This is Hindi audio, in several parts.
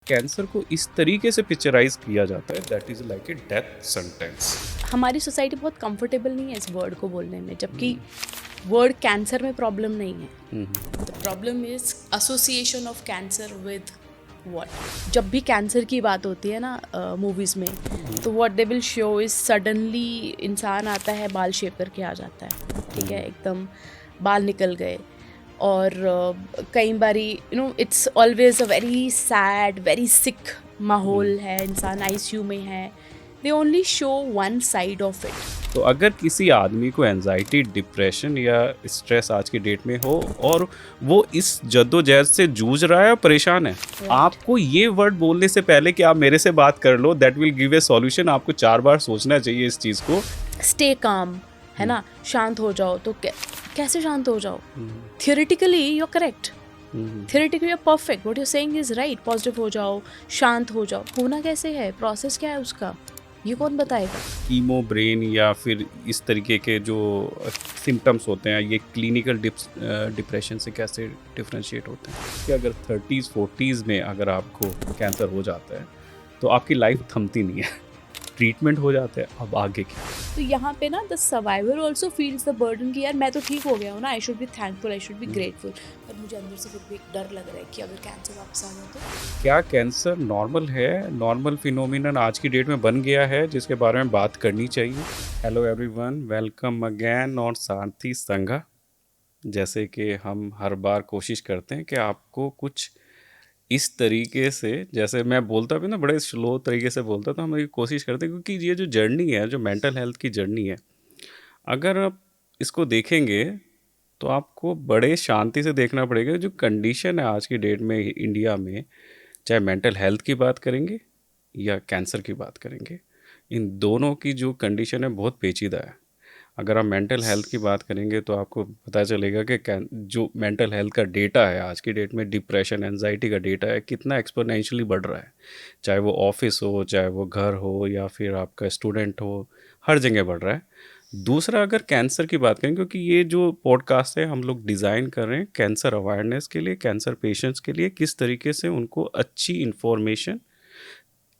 कैंसर को इस तरीके से पिक्चराइज किया जाता है that is like a death sentence. हमारी सोसाइटी बहुत कंफर्टेबल नहीं है इस वर्ड को बोलने में, जबकि वर्ड कैंसर में प्रॉब्लम नहीं है। The problem is association of cancer with what. जब भी कैंसर की बात होती है ना मूवीज़ में, तो what they will show is suddenly इंसान आता है, बाल शेप करके आ जाता है, ठीक है, एकदम बाल निकल गए। और कई बारी it's always a very sad very sick माहौल है, इंसान आईसीयू में है। They only show one side of it. तो अगर किसी आदमी को एंजाइटी, डिप्रेशन या स्ट्रेस आज की डेट में हो और वो इस जद्दोजहद से जूझ रहा है, परेशान है, आपको ये वर्ड बोलने से पहले कि आप मेरे से बात कर लो, that will give a solution, आपको 4 बार सोचना चाहिए इस चीज़ को। स्टे काम, है ना, शांत हो जाओ। तो कैसे शांत हो जाओ? Theoretically you are correct, theoretically you are perfect, what you saying is right. Positive हो जाओ, शांत हो जाओ। होना कैसे है, प्रोसेस क्या है उसका, ये कौन बताएगा? ईमो ब्रेन या फिर इस तरीके के जो सिम्टम्स होते हैं, ये क्लिनिकल डिप्रेशन से कैसे डिफ्रेंशिएट होते हैं कि अगर 30s 40s में अगर आपको कैंसर हो जाता है तो आपकी लाइफ थमती नहीं है, ट्रीटमेंट हो जाता है, अब आगे क्या? तो यहाँ पे ना the survivor also feels the burden कि यार मैं तो ठीक हो गया हूँ ना, I should be thankful, I should be grateful, पर मुझे अंदर से फिर भी एक डर लग रहा है कि अगर कैंसर वापस आ जाए तो। क्या कैंसर नॉर्मल है? नॉर्मल फिनोमिनन आज की डेट में बन गया है जिसके बारे में बात करनी चाहिए। Hello everyone, welcome again on सारथी संघा। जैसे कि हम हर बार कोशिश करते हैं कि आपको कुछ इस तरीके से, जैसे मैं बोलता भी ना बड़े स्लो तरीके से बोलता, तो हम ये कोशिश करते हैं क्योंकि ये जो जर्नी है, जो मेंटल हेल्थ की जर्नी है, अगर आप इसको देखेंगे तो आपको बड़े शांति से देखना पड़ेगा। जो कंडीशन है आज की डेट में इंडिया में, चाहे मेंटल हेल्थ की बात करेंगे या कैंसर की बात करेंगे, इन दोनों की जो कंडीशन है बहुत पेचीदा है। अगर आप मेंटल हेल्थ की बात करेंगे तो आपको पता चलेगा कि जो मेंटल हेल्थ का डेटा है आज की डेट में, डिप्रेशन, एंजाइटी का डेटा है, कितना एक्सपोनेंशियली बढ़ रहा है। चाहे वो ऑफिस हो, चाहे वो घर हो, या फिर आपका स्टूडेंट हो, हर जगह बढ़ रहा है। दूसरा, अगर कैंसर की बात करें, क्योंकि ये जो पॉडकास्ट है हम लोग डिज़ाइन कर रहे हैं कैंसर अवेयरनेस के लिए, कैंसर पेशेंट्स के लिए, किस तरीके से उनको अच्छी इन्फॉर्मेशन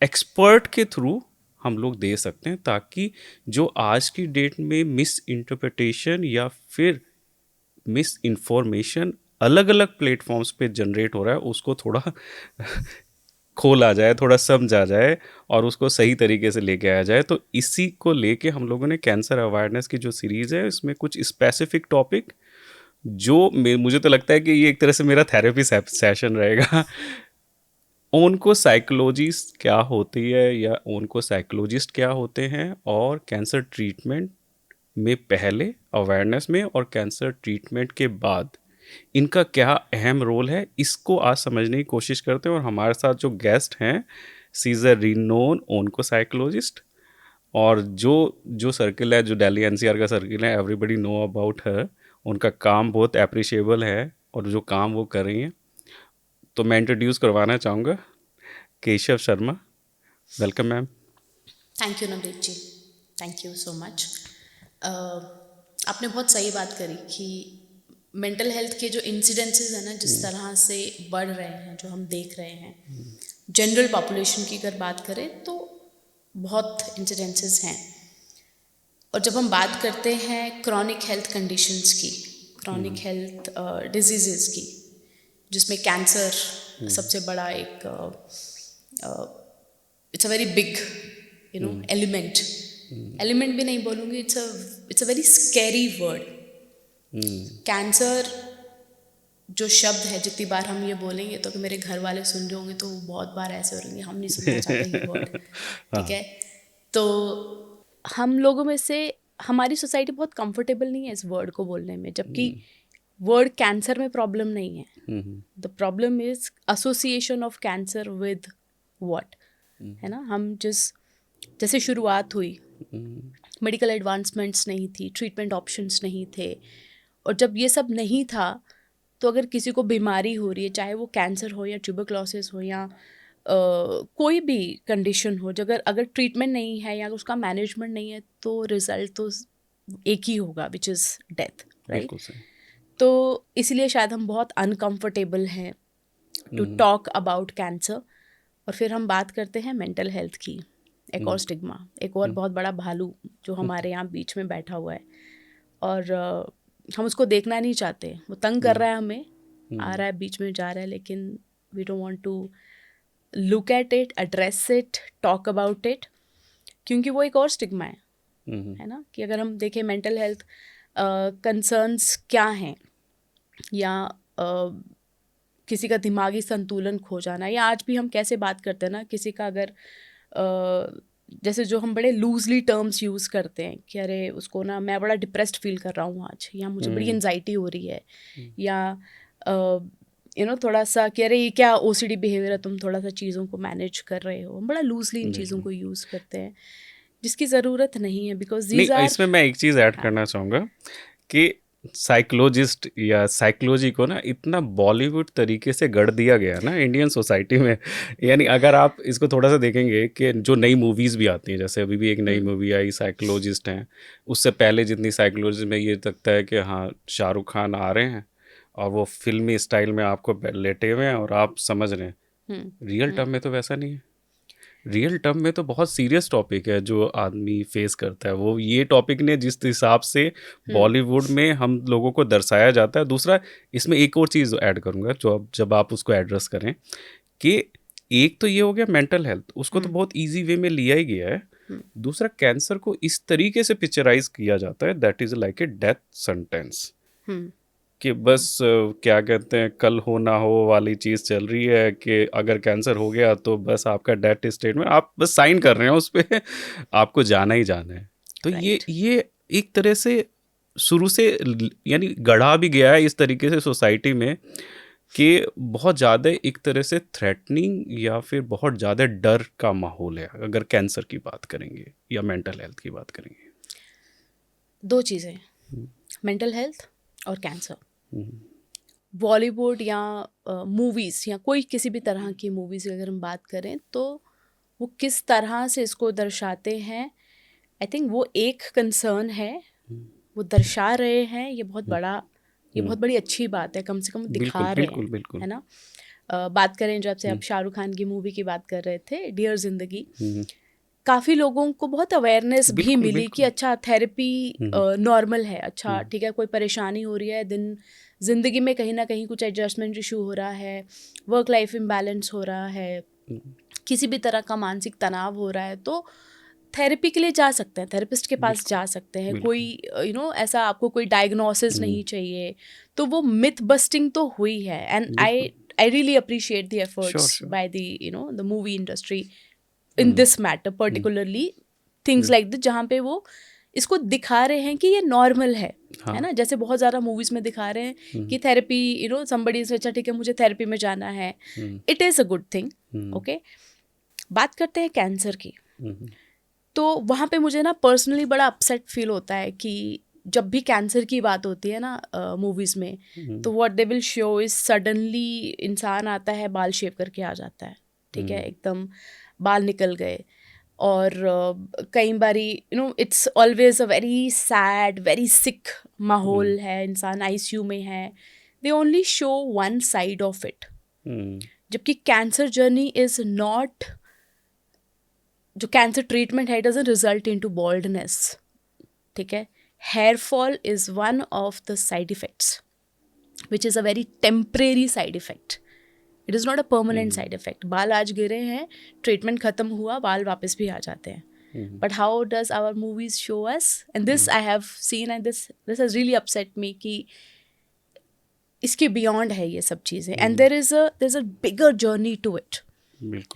एक्सपर्ट के थ्रू हम लोग दे सकते हैं, ताकि जो आज की डेट में मिस इंटरप्रिटेशन या फिर मिस इन्फॉर्मेशन अलग अलग प्लेटफॉर्म्स पे जनरेट हो रहा है, उसको थोड़ा खोल आ जाए, थोड़ा समझ आ जाए और उसको सही तरीके से लेके आया जाए। तो इसी को लेके हम लोगों ने कैंसर अवेयरनेस की जो सीरीज़ है, इसमें कुछ स्पेसिफिक टॉपिक, जो मुझे तो लगता है कि ये एक तरह से मेरा थेरेपी सेशन रहेगा। ओनको साइकोलॉजिस्ट क्या होती है या ओनको साइकोलॉजिस्ट क्या होते हैं, और कैंसर ट्रीटमेंट में पहले, अवेयरनेस में, और कैंसर ट्रीटमेंट के बाद इनका क्या अहम रोल है, इसको आज समझने की कोशिश करते हैं। और हमारे साथ जो गेस्ट हैं, she is a renowned onco psychologist, और जो सर्किल है, जो दिल्ली एनसीआर का सर्किल है, एवरीबडी नो अबाउट हर। उनका काम बहुत अप्रिशिएबल है और जो काम वो कर रही हैं, तो मैं इंट्रोड्यूस करवाना चाहूँगा Keshav Sharma. Welcome ma'am. Thank you Navneet ji, thank you so much. आपने बहुत सही बात करी कि मेंटल हेल्थ के जो इंसिडेंसेस हैं ना, जिस तरह से बढ़ रहे हैं, जो हम देख रहे हैं, जनरल पॉपुलेशन की अगर बात करें तो बहुत इंसिडेंसेस हैं। और जब हम बात करते हैं क्रॉनिक हेल्थ कंडीशंस की, क्रॉनिक हेल्थ डिजीज़ की, जिसमें कैंसर सबसे बड़ा एक it's a very big element. Element भी नहीं बोलूँगी, it's a very scary word. Cancer जो शब्द है, जितनी बार हम ये बोलेंगे तो कि मेरे घर वाले सुन रहे होंगे तो वो बहुत बार ऐसे हो रहेंगे, हम नहीं सुनना चाहते ये वर्ड, ठीक है। तो हम लोगों में से, हमारी सोसाइटी बहुत कंफर्टेबल नहीं है इस वर्ड को बोलने में, जबकि वर्ड कैंसर में प्रॉब्लम नहीं है। The problem is association of cancer with what, है ना। हम जैसे शुरुआत हुई, मेडिकल एडवांसमेंट्स नहीं थी, ट्रीटमेंट ऑप्शंस नहीं थे, और जब ये सब नहीं था तो अगर किसी को बीमारी हो रही है, चाहे वो कैंसर हो या ट्यूबरक्लोसिस हो या कोई भी कंडीशन हो, अगर ट्रीटमेंट नहीं है या उसका मैनेजमेंट नहीं है, तो रिजल्ट तो एक ही होगा, विच इज़ डेथ, राइट। तो इसलिए शायद हम बहुत अनकंफर्टेबल हैं टू टॉक अबाउट कैंसर। और फिर हम बात करते हैं मेंटल हेल्थ की, एक और स्टिग्मा, एक और बहुत बड़ा भालू जो हमारे यहाँ बीच में बैठा हुआ है, और हम उसको देखना नहीं चाहते। वो तंग कर रहा है हमें, आ रहा है बीच में जा रहा है, लेकिन we don't want to look at it, address it, talk about it, क्योंकि वो एक और स्टिग्मा है ना। कि अगर हम देखें मेंटल हेल्थ कंसर्न्स क्या हैं, या किसी का दिमागी संतुलन खो जाना, या आज भी हम कैसे बात करते हैं ना, किसी का अगर जैसे जो हम बड़े लूजली टर्म्स यूज़ करते हैं कि अरे उसको ना मैं बड़ा डिप्रेस्ड फील कर रहा हूँ आज, या मुझे बड़ी एंजाइटी हो रही है, या थोड़ा सा कि अरे ये क्या ओसीडी बिहेवियर है, तुम थोड़ा सा चीज़ों को मैनेज कर रहे हो। हम बड़ा लूजली इन चीज़ों को यूज़ करते हैं जिसकी ज़रूरत नहीं है, बिकॉज नहीं, दीज आर। इसमें मैं एक चीज़ ऐड करना चाहूँगा कि साइकोलॉजिस्ट या साइकोलॉजी को ना इतना बॉलीवुड तरीके से गढ़ दिया गया ना इंडियन सोसाइटी में। यानी अगर आप इसको थोड़ा सा देखेंगे कि जो नई मूवीज़ भी आती हैं, जैसे अभी भी एक नई मूवी आई साइकोलॉजिस्ट हैं, उससे पहले जितनी साइकोलॉजी में ये लगता है कि हाँ शाहरुख खान आ रहे हैं और वो फिल्मी स्टाइल में आपको लेटे हुए हैं और आप समझ रहे हैं। रियल टर्म में तो वैसा नहीं है। रियल टर्म में तो बहुत सीरियस टॉपिक है जो आदमी फेस करता है। वो ये टॉपिक ने जिस हिसाब से बॉलीवुड में हम लोगों को दर्शाया जाता है। दूसरा, इसमें एक और चीज़ ऐड करूँगा जो जब आप उसको एड्रेस करें, कि एक तो ये हो गया मेंटल हेल्थ, उसको तो बहुत इजी वे में लिया ही गया है। दूसरा, कैंसर को इस तरीके से पिक्चराइज किया जाता है that is like a death sentence, कि बस क्या कहते हैं, कल हो ना हो वाली चीज़ चल रही है कि अगर कैंसर हो गया तो बस आपका डेथ स्टेट में आप बस साइन कर रहे हैं उस पर आपको जाना ही जाना है। तो ये एक तरह से शुरू से यानी गढ़ा भी गया है इस तरीके से सोसाइटी में कि बहुत ज़्यादा एक तरह से थ्रेटनिंग या फिर बहुत ज़्यादा डर का माहौल है अगर कैंसर की बात करेंगे या मेंटल हेल्थ की बात करेंगे। दो चीज़ें, मेंटल हेल्थ और कैंसर। बॉलीवुड या मूवीज़ या कोई किसी भी तरह की मूवीज़ अगर हम बात करें तो वो किस तरह से इसको दर्शाते हैं, आई थिंक वो एक कंसर्न है, वो दर्शा रहे हैं, ये बहुत बड़ी अच्छी बात है, कम से कम दिखा रहे हैं, बिल्कुल। है ना। बात करें जब से आप शाहरुख खान की मूवी की बात कर रहे थे, डियर जिंदगी, काफ़ी लोगों को बहुत अवेयरनेस भी मिली कि अच्छा थेरेपी नॉर्मल है, अच्छा ठीक है, कोई परेशानी हो रही है, ज़िंदगी में कहीं ना कहीं कुछ एडजस्टमेंट इशू हो रहा है, वर्क लाइफ इम्बैलेंस हो रहा है, किसी भी तरह का मानसिक तनाव हो रहा है, तो थेरेपी के लिए जा सकते हैं, थेरेपिस्ट के पास जा सकते हैं। कोई ऐसा आपको कोई डायग्नोसिस नहीं चाहिए, तो वो मिथ बस्टिंग तो हुई है। And I really appreciate the efforts by the movie industry in this matter, particularly things like this, जहाँ पे वो इसको दिखा रहे हैं कि ये नॉर्मल है ना। जैसे बहुत ज़्यादा मूवीज़ में दिखा रहे हैं कि थेरेपी somebody से, अच्छा ठीक है मुझे थेरेपी में जाना है, it is a good thing, okay. बात करते हैं कैंसर की, तो वहाँ पे मुझे ना पर्सनली बड़ा अपसेट फील होता है कि जब भी कैंसर की बात होती है ना मूवीज़ में, तो what they will show is suddenly इंसान आता है, बाल शेव करके आ जाता है, ठीक है, एकदम बाल निकल गए, और कई बारी it's always a very sad, very sick माहौल है, इंसान आईसीयू में है, they only show one side of it. जबकि कैंसर जर्नी इज नॉट, जो कैंसर ट्रीटमेंट है, it doesn't result into baldness, ठीक है। Hair fall is one of the side effects which is a very temporary side effect, it is not a permanent side effect. बाल आज गिरे हैं, ट्रीटमेंट खत्म हुआ, बाल वापस भी आ जाते हैं, but how does our movies show us, and this I have seen, and this has really upset me कि इसके बियॉन्ड है ये सब चीज़ें, and there is a bigger journey to it,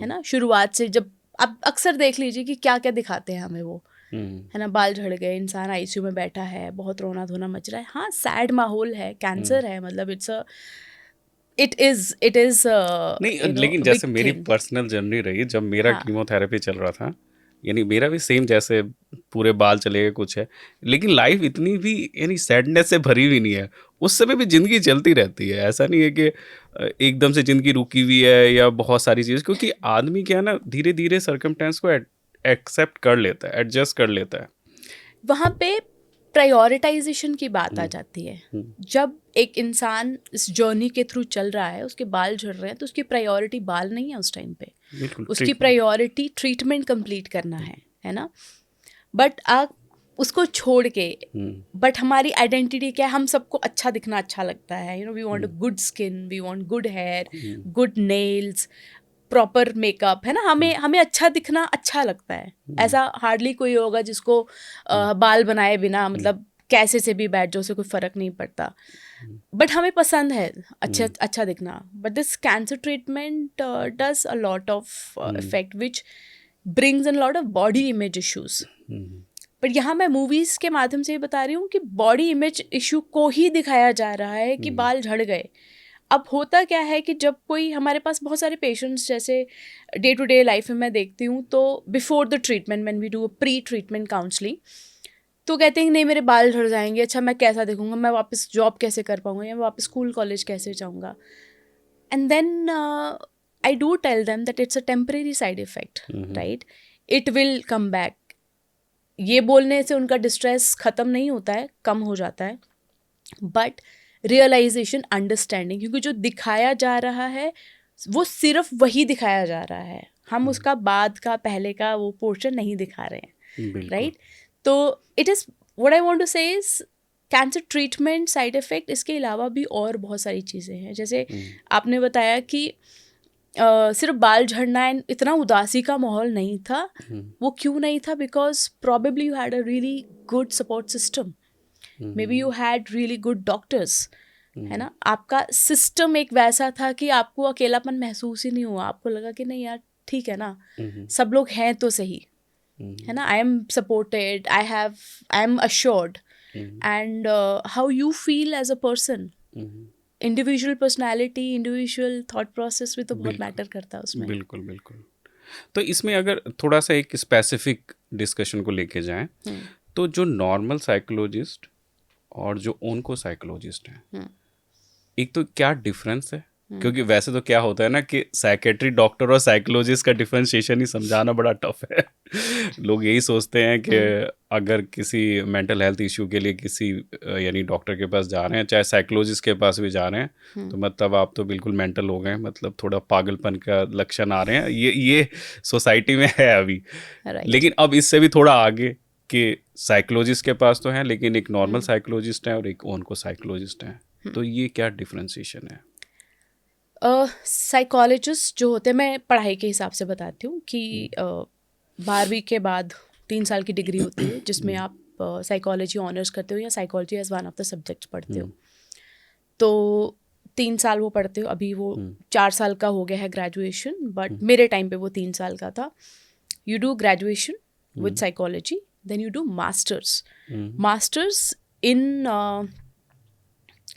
है ना। शुरुआत से जब आप अक्सर देख लीजिए कि क्या क्या दिखाते हैं हमें, वो है ना, बाल झड़ गए, इंसान आईसीयू में बैठा है, बहुत रोना धोना मच रहा है, हाँ सैड माहौल है, कैंसर है, मतलब इट इज नहीं, लेकिन जैसे मेरी पर्सनल जर्नी रही, जब मेरा कीमोथेरेपी चल रहा था, यानी मेरा भी सेम जैसे पूरे बाल चले गए कुछ है, लेकिन लाइफ इतनी भी यानी सैडनेस से भरी हुई नहीं है। उस समय भी ज़िंदगी चलती रहती है, ऐसा नहीं है कि एकदम से ज़िंदगी रुकी हुई है या बहुत सारी चीज़, क्योंकि आदमी क्या है ना, धीरे धीरे सर्कमस्टेंस को एक्सेप्ट कर लेता है, एडजस्ट कर लेता है। वहाँ पे प्रायोरिटाइजेशन की बात आ जाती है। जब एक इंसान इस जर्नी के थ्रू चल रहा है, उसके बाल झड़ रहे हैं, तो उसकी प्रायोरिटी बाल नहीं है उस टाइम पे, उसकी प्रायोरिटी ट्रीटमेंट कंप्लीट करना है ना। बट आप उसको छोड़ के, बट हमारी आइडेंटिटी क्या है, हम सबको अच्छा दिखना अच्छा लगता है, you know, we want a good skin, we want good hair, good nails, proper makeup, है ना, हमें अच्छा दिखना अच्छा लगता है। ऐसा हार्डली कोई होगा जिसको बाल बनाए बिना मतलब कैसे से भी बैठ जाओ, उसे कोई फर्क नहीं पड़ता, बट हमें पसंद है अच्छा दिखना। But this cancer treatment does a lot of effect which brings a lot of body image issues. But यहाँ मैं मूवीज के माध्यम से ये बता रही हूँ कि बॉडी इमेज इशू को ही दिखाया जा रहा है कि बाल झड़ गए। अब होता क्या है कि जब कोई, हमारे पास बहुत सारे पेशेंट्स जैसे डे टू डे लाइफ में मैं देखती हूँ, तो before the treatment when we do pre treatment counselling, तो कहते हैं नहीं मेरे बाल झड़ जाएंगे, अच्छा मैं कैसा दिखूंगा, मैं वापस जॉब कैसे कर पाऊंगा, या मैं वापस स्कूल कॉलेज कैसे जाऊंगा। And then I do tell them that it's a temporary side effect, right, it will come back. ये बोलने से उनका डिस्ट्रेस ख़त्म नहीं होता है, कम हो जाता है, बट रियलाइजेशन, अंडरस्टैंडिंग, क्योंकि जो दिखाया जा रहा है वो सिर्फ वही दिखाया जा रहा है, हम उसका बाद का पहले का वो पोर्शन नहीं दिखा रहे हैं, राइट। तो it is what I want to say is cancer treatment side effect, इसके अलावा भी और बहुत सारी चीज़ें हैं। जैसे आपने बताया कि सिर्फ बाल झड़ना है, इतना उदासी का माहौल नहीं था। वो क्यों नहीं था? Because probably you had a really good support system, may be you had really good doctors, है ना। आपका सिस्टम एक वैसा था कि आपको अकेलापन महसूस ही नहीं हुआ, आपको लगा कि नहीं यार ठीक है ना, सब लोग हैं तो सही, है ना, I am supported, I am assured. And how you feel as a person, individual personality, individual thought process भी तो बहुत मैटर करता है उसमें। बिल्कुल बिल्कुल। तो इसमें अगर थोड़ा सा एक स्पेसिफिक डिस्कशन को लेके जाएं, तो जो नॉर्मल साइकोलॉजिस्ट और जो ओनको साइकोलॉजिस्ट हैं, एक तो क्या डिफरेंस है? क्योंकि वैसे तो क्या होता है ना कि साइकेट्री डॉक्टर और साइकोलॉजिस्ट का डिफरेंशिएशन ही समझाना बड़ा टफ है। लोग यही सोचते हैं कि अगर किसी मेंटल हेल्थ इश्यू के लिए किसी यानी डॉक्टर के पास जा रहे हैं, चाहे साइकोलॉजिस्ट के पास भी जा रहे हैं, तो मतलब आप तो बिल्कुल मेंटल हो गए, मतलब थोड़ा पागलपन का लक्षण आ रहे हैं, ये सोसाइटी में है अभी। लेकिन अब इससे भी थोड़ा आगे कि साइकोलॉजिस्ट के पास तो हैं, लेकिन एक नॉर्मल साइकोलॉजिस्ट है और एक ओनको साइकोलॉजिस्ट है। तो ये क्या डिफरेंशिएशन है? साइकोलॉजिस्ट जो होते हैं, मैं पढ़ाई के हिसाब से बताती हूँ कि 12वीं के बाद 3 साल की डिग्री होती है जिसमें आप साइकोलॉजी ऑनर्स करते हो या psychology as one of the subjects पढ़ते हो। तो 3 साल वो पढ़ते हो, अभी वो 4 साल का हो गया है ग्रेजुएशन, बट मेरे टाइम पे वो 3 साल का था। You do graduation with psychology, then you do masters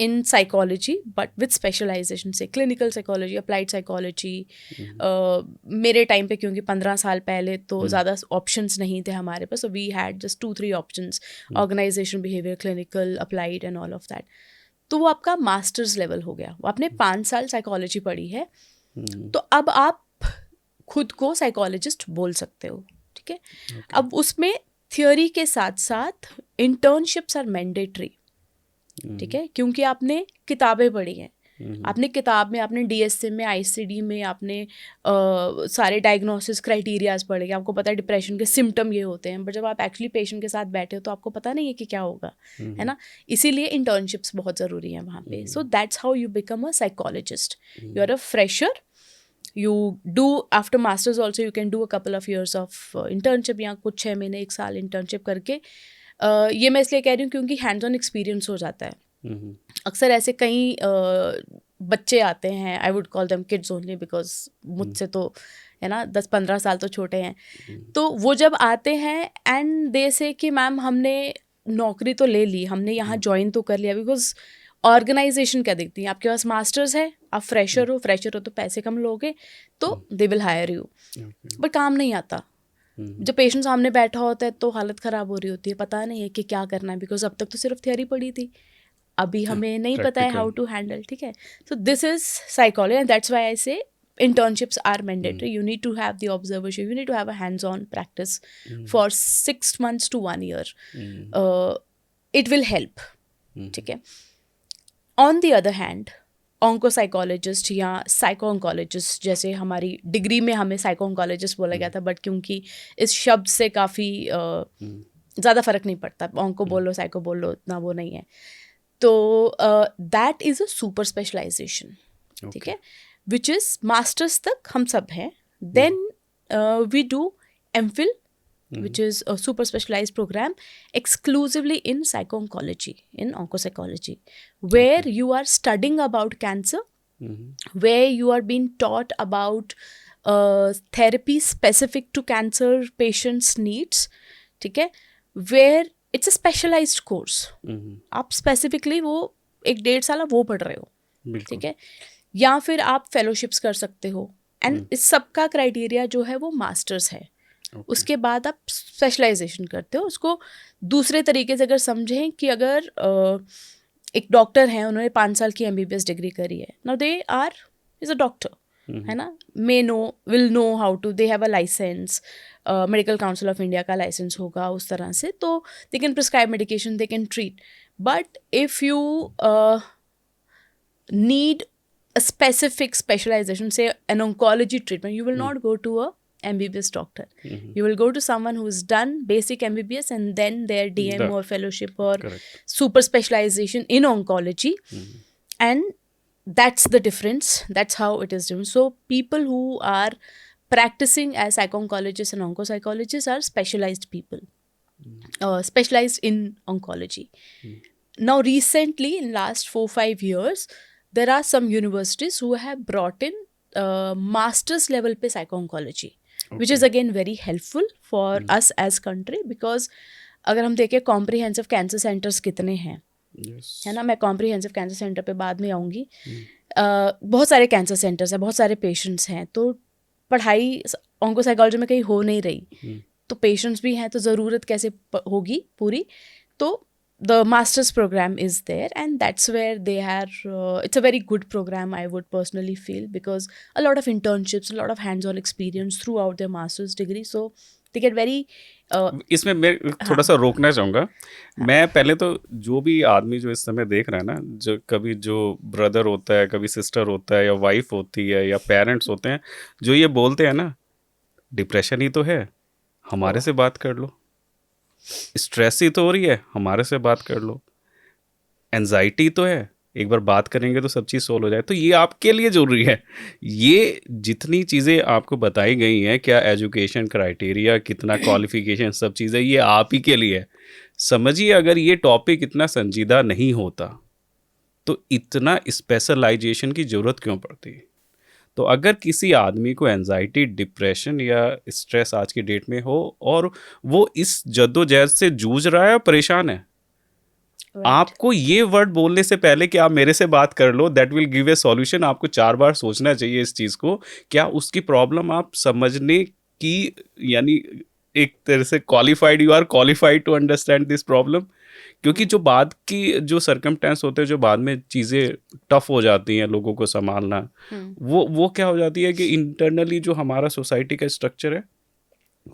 in psychology but with specialization, से clinical psychology, applied psychology। मेरे टाइम पे क्योंकि 15 साल पहले तो ज़्यादा ऑप्शंस नहीं थे हमारे पास, so we had just 2-3 options, organization, behavior, clinical, applied and all of that। तो वो आपका मास्टर्स लेवल हो गया, वो आपने 5 साल साइकोलॉजी पढ़ी है, तो अब आप खुद को साइकोलॉजिस्ट बोल सकते हो, ठीक है। अब उसमें थियोरी के साथ साथ इंटर्नशिप्स आर मैंडेटरी, ठीक है, क्योंकि आपने किताबें पढ़ी हैं, आपने किताब में, आपने DSM में, ICD में आपने सारे डायग्नोसिस क्राइटेरियाज पढ़े, आपको पता है डिप्रेशन के सिम्टम ये होते हैं, बट जब आप एक्चुअली पेशेंट के साथ बैठे हो तो आपको पता नहीं है कि क्या होगा, है ना। इसीलिए इंटर्नशिप्स बहुत ज़रूरी हैं वहाँ पे। So that's how you become a psychologist. You are a fresher, you do after masters also you can do a couple of years of internship, या कुछ 6 महीने 1 साल इंटर्नशिप करके, ये मैं इसलिए कह रही हूँ क्योंकि हैंड्स ऑन एक्सपीरियंस हो जाता है। अक्सर ऐसे कई बच्चे आते हैं, I would call them kids only because मुझसे तो है ना 10-15 साल तो छोटे हैं, तो वो जब आते हैं एंड दे से कि मैम हमने नौकरी तो ले ली, हमने यहाँ ज्वाइन तो कर लिया, बिकॉज ऑर्गेनाइजेशन क्या देखती है, आपके पास मास्टर्स है, आप फ्रेशर हो तो पैसे कम लोगे, तो they will hire you, but काम नहीं आता। जब पेशेंट सामने बैठा होता है तो हालत ख़राब हो रही होती है, पता नहीं है कि क्या करना है, बिकॉज अब तक तो सिर्फ थियोरी पढ़ी थी, अभी हमें नहीं पता है हाउ टू हैंडल, ठीक है। So this is psychology and that's why I से internships are mandatory। You need to have the observership, you need to have a hands-on practice for 6 months to 1 year। It will help, ठीक है. ऑन द अदर हैंड ऑन्कोसाइकोलॉजिस्ट या साइको ऑन्कोलॉजिस्ट, जैसे हमारी डिग्री में हमें साइको ऑन्कोलॉजिस्ट बोला गया था, बट क्योंकि इस शब्द से काफ़ी ज़्यादा फर्क नहीं पड़ता, ऑन्को बोलो साइको बोलो, उतना वो नहीं है. तो that is a super specialisation, ठीक है, विच इज़ मास्टर्स तक हम सब हैं. Then we do MPhil, which is a super specialized program exclusively in psycho-oncology, in oncopsychology, where you are studying about cancer, where you are being taught about therapy specific to cancer patients' needs, ठीक है, where it's a specialized course. आप specifically वो 1-1.5 साल वो पढ़ रहे हो, ठीक है, या फिर आप फेलोशिप्स कर सकते हो. एंड इस सब का क्राइटेरिया जो है वो मास्टर्स है. उसके बाद आप स्पेशलाइजेशन करते हो. उसको दूसरे तरीके से अगर समझें कि अगर एक डॉक्टर हैं, उन्होंने 5 साल की MBBS डिग्री करी है, now they are is a doctor, है ना, may know, will know how to, they have a license, medical council of India का लाइसेंस होगा उस तरह से, तो they can prescribe medication, they can treat. But if you need a specific specialization, say an oncology treatment, you will not go to a MBBS doctor. You will go to someone who's done basic MBBS and then their DM or fellowship or super specialization in oncology. And that's the difference. That's how it is different. So people who are practicing as psycho-oncologists and onco-psychologists are specialized people, specialized in oncology. Now recently, in last 4-5 years, there are some universities who have brought in master's level पे psycho-oncology, which is again very helpful for us as country, because अगर हम देखें comprehensive cancer centers कितने हैं, है ना, मैं comprehensive cancer center पे बाद में आऊँगी. बहुत सारे cancer centers हैं, बहुत सारे patients हैं, तो पढ़ाई onco-psychology में कहीं हो नहीं रही, तो patients भी हैं, तो ज़रूरत कैसे होगी पूरी. तो the master's program is there, and that's where they are it's a very good program, I would personally feel, because a lot of internships, a lot of hands-on experience throughout their master's degree, so they get very इसमें मैं थोड़ा सा रोकना चाहूँगा. मैं पहले तो जो भी आदमी जो इस समय देख रहा है ना, जो कभी जो ब्रदर होता है, कभी सिस्टर होता है, या वाइफ होती है, या पेरेंट्स होते हैं, जो ये बोलते हैं ना, डिप्रेशन ही तो है, हमारे से बात कर लो, स्ट्रेस ही तो हो रही है, हमारे से बात कर लो, एंजाइटी तो है, एक बार बात करेंगे तो सब चीज़ सोल्व हो जाए. तो ये आपके लिए ज़रूरी है. ये जितनी चीज़ें आपको बताई गई हैं, क्या एजुकेशन क्राइटेरिया, कितना क्वालिफिकेशन, सब चीज़ें, ये आप ही के लिए है. समझिए, अगर ये टॉपिक इतना संजीदा नहीं होता तो इतना स्पेशलाइजेशन की ज़रूरत क्यों पड़ती. तो अगर किसी आदमी को एंजाइटी, डिप्रेशन या स्ट्रेस आज की डेट में हो, और वो इस जद्दोजहद से जूझ रहा है, परेशान है, आपको ये वर्ड बोलने से पहले कि आप मेरे से बात कर लो, that will give a solution, आपको 4 बार सोचना चाहिए इस चीज़ को. क्या उसकी प्रॉब्लम आप समझने की, यानी एक तरह से qualified, you are qualified to understand this problem. क्योंकि जो बाद की जो सर्कमस्टेंस होते हैं, जो बाद में चीज़ें टफ हो जाती हैं लोगों को संभालना, वो क्या हो जाती है कि इंटरनली जो हमारा सोसाइटी का स्ट्रक्चर है,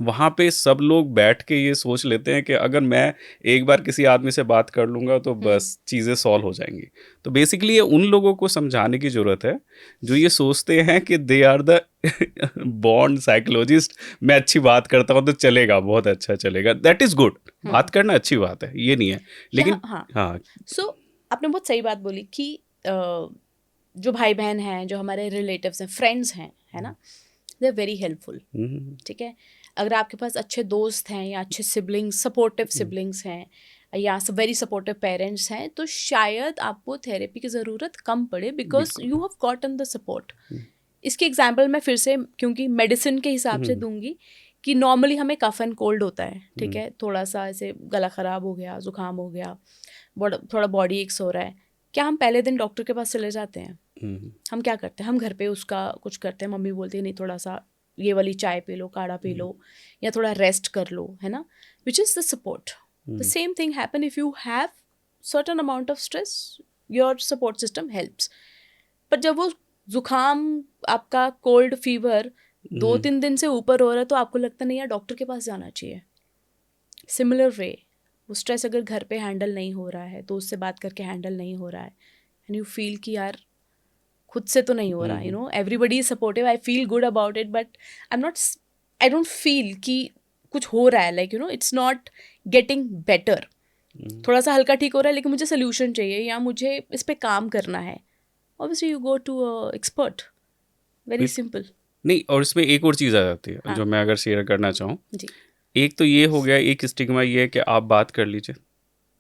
वहाँ पे सब लोग बैठ के ये सोच लेते हैं कि अगर मैं एक बार किसी आदमी से बात कर लूँगा तो बस चीज़ें सॉल्व हो जाएंगी. तो बेसिकली ये उन लोगों को समझाने की ज़रूरत है जो ये सोचते हैं कि दे आर द बॉन्ड साइकोलॉजिस्ट, मैं अच्छी बात करता हूँ तो चलेगा, बहुत अच्छा चलेगा. दैट इज़ गुड, बात करना अच्छी बात है, ये नहीं है, लेकिन हाँ. सो आपने बहुत सही बात बोली कि जो भाई बहन हैं, जो हमारे रिलेटिव्स हैं, फ्रेंड्स हैं, है ना, दे आर वेरी हेल्पफुल, ठीक है. अगर आपके पास अच्छे दोस्त हैं या अच्छे सिबलिंग्स, सपोर्टिव सिबलिंग्स हैं, या वेरी सपोर्टिव पेरेंट्स हैं, तो शायद आपको थेरेपी की ज़रूरत कम पड़े, because you have gotten the support. इसकी एग्जांपल मैं फिर से, क्योंकि मेडिसिन के हिसाब से दूंगी, कि नॉर्मली हमें कफ एंड कोल्ड होता है, ठीक है, थोड़ा सा ऐसे गला ख़राब हो गया, ज़ुकाम हो गया, थोड़ा बॉडी एक्स हो रहा है, क्या हम पहले दिन डॉक्टर के पास चले जाते हैं? हम क्या करते हैं, हम घर पे उसका कुछ करते हैं. मम्मी बोलती है नहीं, थोड़ा सा ये वाली चाय पी लो, काढ़ा पी लो, या थोड़ा रेस्ट कर लो, है ना, which is the support. The same thing happen if you have certain amount of stress, your support system helps. पर जब वो जुकाम, आपका कोल्ड फीवर 2-3 दिन से ऊपर हो रहा है, तो आपको लगता नहीं यार डॉक्टर के पास जाना चाहिए. सिमिलर वे, वो स्ट्रेस अगर घर पे हैंडल नहीं हो रहा है, दोस्त से बात करके हैंडल नहीं हो रहा है, एंड यू फील कि यार खुद से तो नहीं हो रहा, you know, everybody is supportive, I feel good about it, but I don't feel कि कुछ हो रहा है, like you know it's not getting better, थोड़ा सा हल्का ठीक हो रहा है लेकिन मुझे सोल्यूशन चाहिए या मुझे इस पे काम करना है, obviously you go to a expert, very simple. नहीं, और इसमें एक और चीज़ आ जाती है हाँ। जो मैं अगर शेयर करना चाहूँ। जी। एक तो ये हो गया, एक स्टिग्मा ये है कि आप बात कर लीजिए,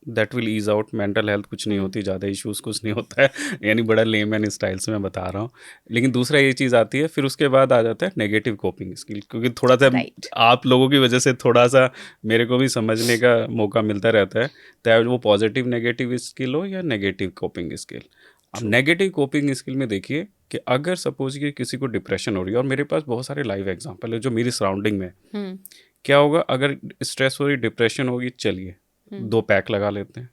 that will ease out, mental health कुछ नहीं होती, ज़्यादा इश्यूज कुछ नहीं होता है, यानी बड़ा लेमैन स्टाइल से मैं बता रहा हूँ। लेकिन दूसरा ये चीज़ आती है, फिर उसके बाद आ जाता है नेगेटिव कोपिंग स्किल, क्योंकि थोड़ा सा Right. आप लोगों की वजह से थोड़ा सा मेरे को भी समझने का मौका मिलता रहता है, चाहे वो पॉजिटिव नेगेटिव स्किल हो या नेगेटिव कोपिंग स्किल। अब नेगेटिव कोपिंग स्किल में देखिए कि अगर सपोज कि किसी को डिप्रेशन हो रही है, और मेरे पास बहुत सारे लाइव एग्जांपल है जो मेरी सराउंडिंग में है। क्या होगा अगर स्ट्रेस हो रही, डिप्रेशन होगी, चलिए 2 पैक लगा लेते हैं,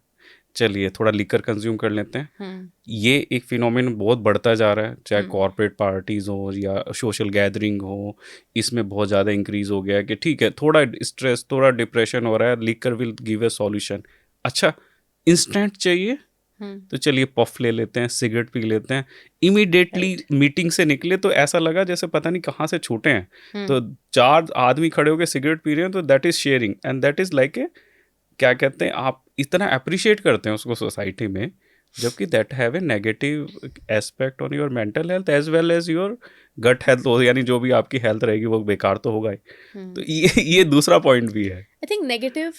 चलिए थोड़ा लिकर कंज्यूम कर लेते हैं। ये एक फिनोमेन बहुत बढ़ता जा रहा है, चाहे कॉर्पोरेट पार्टीज़ हो या सोशल गैदरिंग हो, इसमें बहुत ज़्यादा इंक्रीज हो गया है कि ठीक है थोड़ा स्ट्रेस, थोड़ा डिप्रेशन हो रहा है, liquor will give a solution. अच्छा, इंस्टेंट चाहिए तो चलिए पफ ले लेते हैं, सिगरेट पी लेते हैं, इमीडिएटली मीटिंग से निकले तो ऐसा लगा जैसे पता नहीं कहाँ से छूटे हैं। तो 4 आदमी खड़े होकर सिगरेट पी रहे हैं, तो that is sharing and that is like a, क्या कहते हैं, आप इतना अप्रिशिएट करते हैं उसको सोसाइटी में, जबकि that have a negative aspect on your mental health as well as your gut health, हो यानी जो भी आपकी हेल्थ रहेगी वो बेकार तो होगा ही। तो ये दूसरा पॉइंट भी है। आई थिंक नेगेटिव,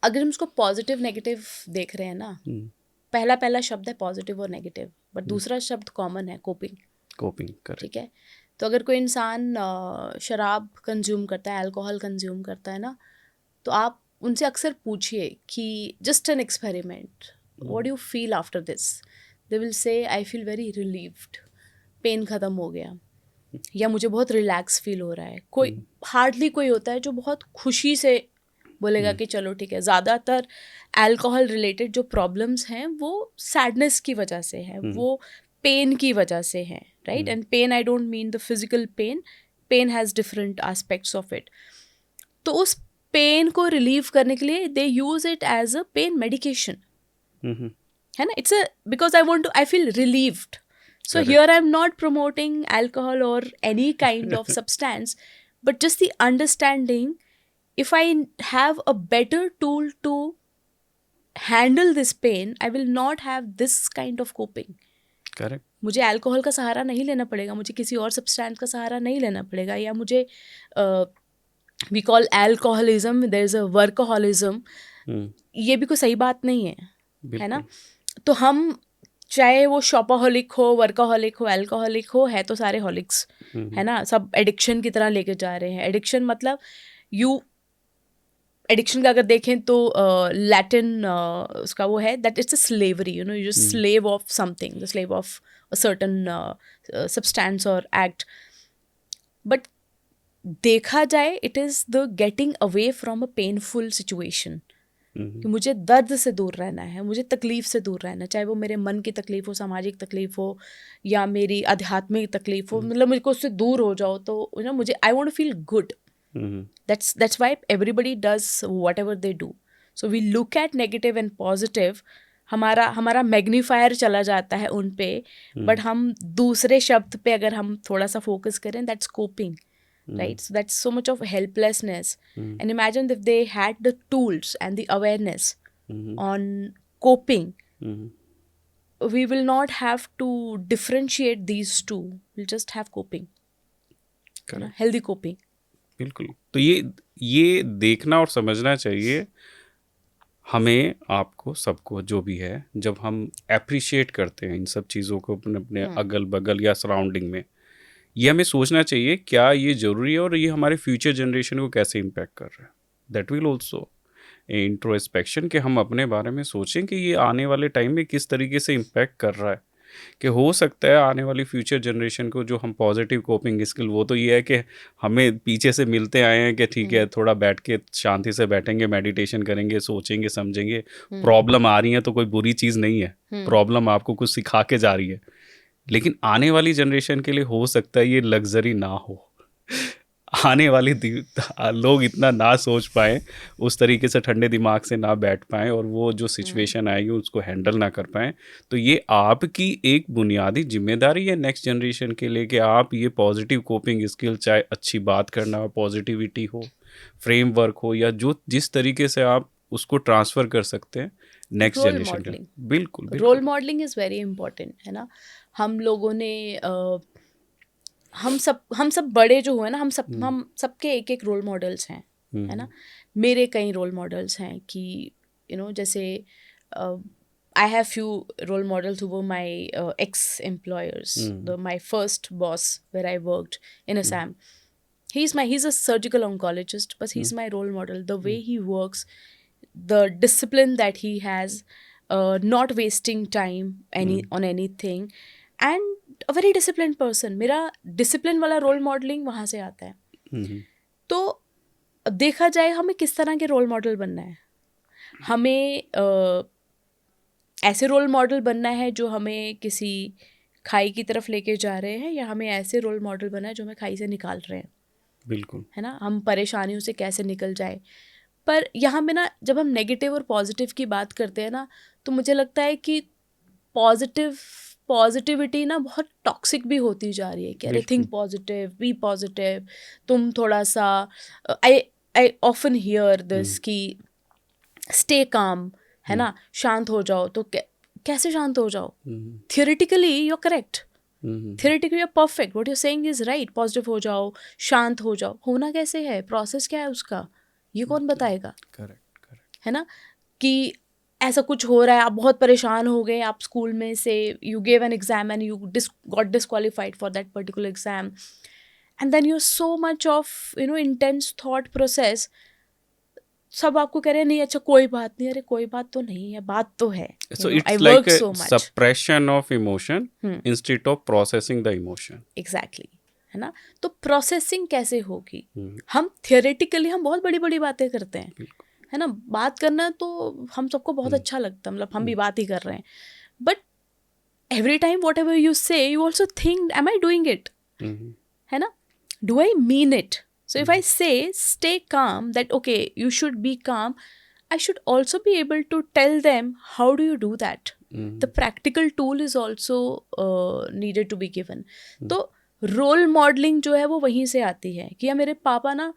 अगर हम उसको पॉजिटिव नेगेटिव देख रहे हैं ना, पहला शब्द है पॉजिटिव और नेगेटिव, बट दूसरा शब्द कॉमन है, कोपिंग, ठीक है। तो अगर कोई इंसान शराब कंज्यूम करता है, अल्कोहल कंज्यूम करता है ना, तो आप उनसे अक्सर पूछिए कि just an experiment, what do you feel after this, they will say I feel very relieved, pain ख़त्म हो गया, या मुझे बहुत रिलैक्स फील हो रहा है। कोई हार्डली कोई होता है जो बहुत खुशी से बोलेगा कि चलो ठीक है। ज़्यादातर अल्कोहल रिलेटेड जो प्रॉब्लम्स हैं वो सैडनेस की वजह से हैं, वो पेन की वजह से हैं, right. And pain, I don't mean the physical pain has different aspects of it. तो उस पेन को रिलीव करने के लिए they use it as a pain medication, है ना। It's a because I feel relieved. So Correct. here I'm not promoting alcohol or any kind of substance, but just the understanding, if I have a better tool to handle this pain, I will not have this kind of coping. Correct. मुझे अल्कोहल का सहारा नहीं लेना पड़ेगा, मुझे किसी और सब्सटेंस का सहारा नहीं लेना पड़ेगा, या मुझे we call alcoholism, there is a workaholism, ये भी कोई सही बात नहीं है ना। तो हम चाहे वो शॉपaholic हो, वर्काहॉलिक हो, अल्कोहलिक हो, है तो सारे हॉलिक्स, है ना। सब एडिक्शन की तरह लेके जा रहे हैं। एडिक्शन मतलब एडिक्शन का अगर देखें तो लैटिन उसका वो है that it's a slavery, you know, you just slave of something, the slave of a certain substance और एक्ट। बट देखा जाए it is the getting away from a painful situation, कि मुझे दर्द से दूर रहना है, मुझे तकलीफ से दूर रहना है, चाहे वो मेरे मन की तकलीफ हो, सामाजिक तकलीफ हो, या मेरी आध्यात्मिक तकलीफ हो, मतलब मुझको उससे दूर हो जाओ तो यू नो मुझे I want to feel good. That's why everybody does whatever they do. So we look at negative and positive, हमारा मैग्नीफायर चला जाता है उन पे, बट हम दूसरे शब्द पे अगर हम थोड़ा सा फोकस करें, that's coping. Right, so that's so much of helplessness. And imagine if they had the tools and the awareness on coping, we will not have to differentiate these two. We'll just have coping, healthy coping. बिल्कुल. तो ये देखना और समझना चाहिए हमें, आपको, सबको, जो भी है, जब हम अप्रिशिएट करते हैं इन सब चीज़ों को अपने अगल बगल या सराउंडिंग में, ये हमें सोचना चाहिए क्या ये ज़रूरी है और ये हमारे फ्यूचर जनरेशन को कैसे इम्पैक्ट कर रहा है. दैट विल ऑल्सो इंट्रोस्पेक्शन, कि हम अपने बारे में सोचें कि ये आने वाले टाइम में किस तरीके से इम्पैक्ट कर रहा है. कि हो सकता है आने वाली फ्यूचर जनरेशन को जो हम पॉजिटिव कोपिंग स्किल, वो तो ये है कि हमें पीछे से मिलते आए हैं कि ठीक है थोड़ा बैठ के शांति से बैठेंगे, मेडिटेशन करेंगे, सोचेंगे, समझेंगे. प्रॉब्लम आ रही है तो कोई बुरी चीज़ नहीं है, प्रॉब्लम आपको कुछ सिखा के जा रही है. लेकिन आने वाली जनरेशन के लिए हो सकता है ये लग्जरी ना हो. आने वाले लोग इतना ना सोच पाएँ, उस तरीके से ठंडे दिमाग से ना बैठ पाएँ और वो जो सिचुएशन आएगी उसको हैंडल ना कर पाएँ। तो ये आपकी एक बुनियादी ज़िम्मेदारी है नेक्स्ट जनरेशन के लिए कि आप ये पॉजिटिव कोपिंग स्किल, चाहे अच्छी बात करना हो, पॉजिटिविटी हो, फ्रेमवर्क हो, या जो जिस तरीके से आप उसको ट्रांसफ़र कर सकते हैं नेक्स्ट रोल जनरेशन के। मॉडलिंग, बिल्कुल, रोल बिल्कुल। मॉडलिंग इज़ वेरी इंपॉर्टेंट, है ना। हम लोगों ने हम सब बड़े जो हुए ना, हम सबके एक एक रोल मॉडल्स हैं, है ना। मेरे कई रोल मॉडल्स हैं कि जैसे I have few role models who were my ex employers, my first boss where I worked in Assam. He's a surgical oncologist, but he's my role model. The way he works, the discipline that he has, not wasting time on anything, and a very disciplined person. मेरा discipline वाला role modeling वहाँ से आता है. तो देखा जाए हमें किस तरह के रोल मॉडल बनना है. हमें ऐसे रोल मॉडल बनना है जो हमें किसी खाई की तरफ लेके जा रहे हैं, या हमें ऐसे रोल मॉडल बनना है जो हमें खाई से निकाल रहे हैं. बिल्कुल, है ना. हम परेशानियों से कैसे निकल जाए. पर यहाँ में ना, जब हम नेगेटिव और पॉजिटिव की बात करते हैं ना, तो मुझे लगता है कि पॉजिटिविटी ना बहुत टॉक्सिक भी होती जा रही है कि अरे थिंक पॉजिटिव, बी पॉजिटिव. तुम थोड़ा सा आई ऑफन हियर दिस कि स्टे काम, है ना, शांत हो जाओ. तो कैसे शांत हो जाओ? Theoretically you are correct, theoretically you are perfect, what you saying is right. Positive हो जाओ, शांत हो जाओ. होना कैसे है, प्रोसेस क्या है उसका, ये कौन बताएगा? करेक्ट. है ना. कि ऐसा कुछ हो रहा है, आप बहुत परेशान हो गए, आप स्कूल में से you gave an exam and you got disqualified for that particular exam, and then you so much of intense thought process. सब आपको कह रहे हैं नहीं अच्छा कोई बात नहीं. अरे कोई बात तो नहीं है, बात तो है. So I it's work like a so much. suppression of emotion instead of processing the emotion. Exactly, है ना. तो प्रोसेसिंग कैसे होगी? हम थियोरेटिकली हम बहुत बड़ी बड़ी बातें करते हैं, है ना. बात करना तो हम सबको बहुत अच्छा लगता है, मतलब हम भी बात ही कर रहे हैं. But every time whatever you say, you also think am I doing it, है ना. Do I mean it? So if I say stay calm, that okay, you should be calm, I should also be able to tell them how do you do that. The practical tool is also needed to be given. तो रोल मॉडलिंग जो है वो वहीं से आती है कि या मेरे पापा ना,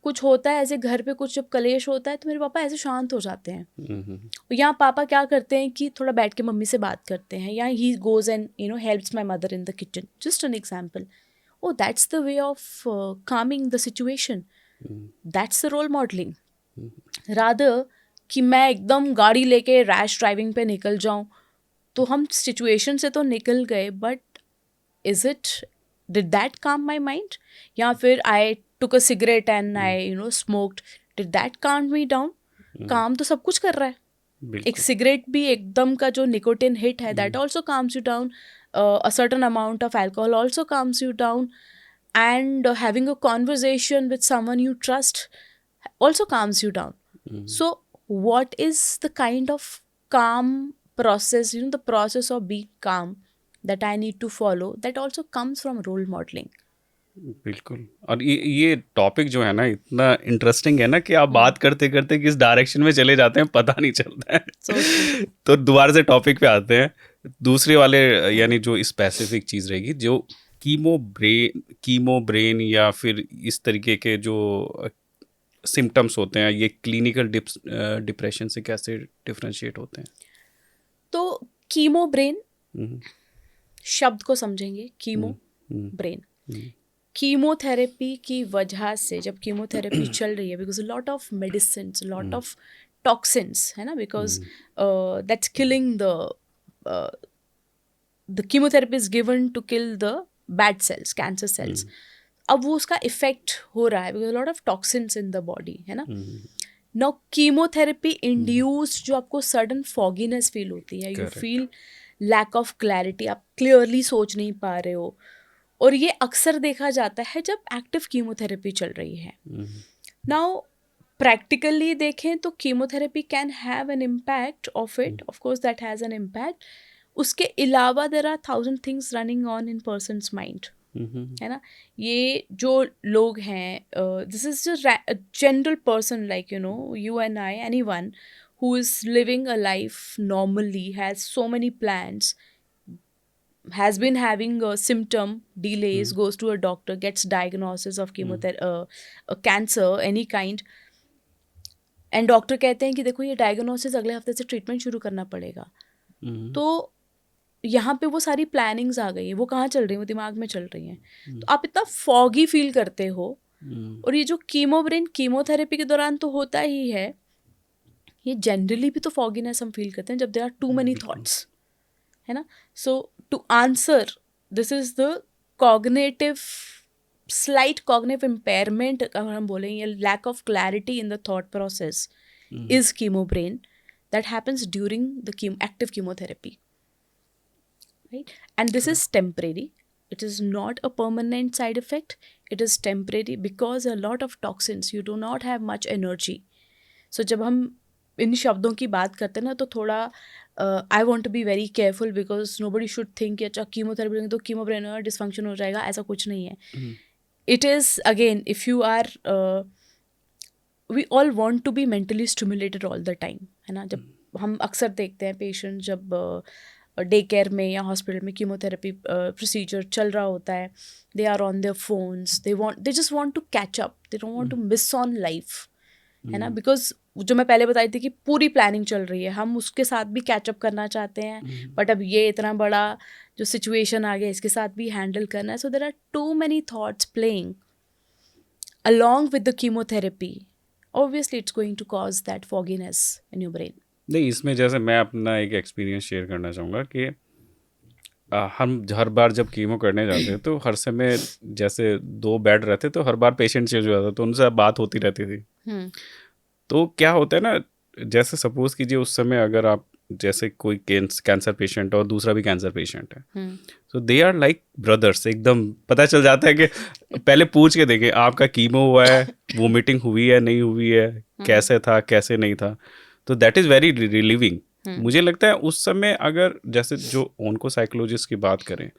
कुछ होता है ऐसे घर पे, कुछ जब कलेश होता है तो मेरे पापा ऐसे शांत हो जाते हैं. यहाँ पापा क्या करते हैं कि थोड़ा बैठ के मम्मी से बात करते हैं, या he goes and helps my mother in the kitchen. Just an example. Oh, that's the way of calming the situation. That's the role modeling. Rather कि मैं एकदम गाड़ी लेके रैश ड्राइविंग पे निकल जाऊं, तो हम सिचुएशन से तो निकल गए, बट डिड दैट काम माई माइंड? या फिर I took a cigarette and I smoked, did that calm me down? काम तो सब कुछ कर रहा है. एक सिगरेट भी एकदम का जो निकोटिन हिट है, that also calms you down. A certain amount of alcohol also calms you down, and having a conversation with someone you trust also calms you down. So what is the kind of calm process, the process of being calm that I need to follow, that also comes from role modeling. बिल्कुल. और ये टॉपिक जो है ना, इतना इंटरेस्टिंग है ना कि आप बात करते करते किस डायरेक्शन में चले जाते हैं पता नहीं चलता है. तो दोबारा से टॉपिक पे आते हैं. दूसरे वाले यानी जो स्पेसिफिक चीज़ रहेगी, जो कीमो ब्रेन या फिर इस तरीके के जो सिम्टम्स होते हैं, ये क्लिनिकल डिप्रेशन से कैसे डिफरेंशिएट होते हैं? तो कीमो ब्रेन शब्द को समझेंगे. कीमो ब्रेन, कीमोथेरेपी की वजह से, जब कीमोथेरेपी चल रही है, because lot of medicine, lot of toxins, है ना, because that's killing the chemotherapy is given to kill the bad cells, cancer cells. अब वो उसका इफेक्ट हो रहा है because lot of toxins in the body, है ना. नाउ कीमोथेरेपी इंड्यूस्ड जो आपको सडन फॉगीनेस फील होती है, you feel lack of clarity, आप क्लियरली सोच नहीं पा रहे हो, और ये अक्सर देखा जाता है जब एक्टिव कीमोथेरेपी चल रही है. नाउ प्रैक्टिकली देखें तो chemotherapy can have an impact of it, of course that has an impact. उसके अलावा there are 1000 things running on in person's mind. है ना. ये जो लोग हैं, this is a general person like you and I, anyone who is living a life normally, has so many plans, has been having a symptom delays, goes to a doctor, gets diagnosis of chemotherapy, cancer any kind, and doctor कहते हैं कि देखो ये डायग्नोसिस अगले हफ्ते से ट्रीटमेंट शुरू करना पड़ेगा. तो यहाँ पे वो सारी प्लानिंग्स आ गई हैं, वो कहाँ चल रही हैं, वो दिमाग में चल रही हैं. तो आप इतना फॉगी फील करते हो. और ये जो कीमोब्रेन कीमोथेरेपी के दौरान तो होता ही है, ये जनरली भी तो फॉगीनेस हम फील करते हैं जब there are too many thoughts, है ना. So to answer, this is the cognitive slight cognitive impairment अगर हम बोलें, या lack of clarity in the thought process is chemo brain that happens during the active chemotherapy, right? And this is temporary. It is not a permanent side effect. It is temporary because a lot of toxins, you do not have much energy. So जब हम इन शब्दों की बात करते हैं ना, तो थोड़ा I want to be very careful, because nobody should think कि अच्छा कीमोथेरेपी लेंगे तो कीमोब्रेन डिसफंक्शन हो जाएगा, ऐसा कुछ नहीं है. It is again, if you are, we all want to be mentally stimulated all the time, है ना. जब हम अक्सर देखते हैं पेशेंट जब डे केयर में या हॉस्पिटल में कीमोथेरेपी प्रोसीजर चल रहा होता है, they are on their phones, they just want to catch up, they don't want to miss on life, है ना. बिकॉज जो मैं पहले बताई थी कि पूरी प्लानिंग चल रही है, हम उसके साथ भी कैचअप करना चाहते हैं, बट अब ये इतना बड़ा जो सिचुएशन आ गया इसके साथ भी हैंडल करना है. So there are too many thoughts playing along with the chemotherapy. Obviously it's going to cause that fogginess in your brain. नहीं, इसमें जैसे मैं अपना एक एक्सपीरियंस शेयर करना चाहूँगा कि हम हर बार जब कीमो करने जाते तो हर समय जैसे 2 बेड रहते तो हर बार पेशेंट चेंज हो जाता, तो उनसे बात होती रहती थी. तो क्या होता है ना, जैसे सपोज कीजिए उस समय अगर आप जैसे कोई कैंसर पेशेंट और दूसरा भी कैंसर पेशेंट है, तो दे आर लाइक ब्रदर्स. एकदम पता चल जाता है कि पहले पूछ के देखें आपका कीमो हुआ है, वोमिटिंग हुई है नहीं हुई है, कैसे था कैसे नहीं था. तो दैट इज़ वेरी रिलीविंग. मुझे लगता है उस समय अगर जैसे जो ऑन्को साइकोलॉजिस्ट की बात करें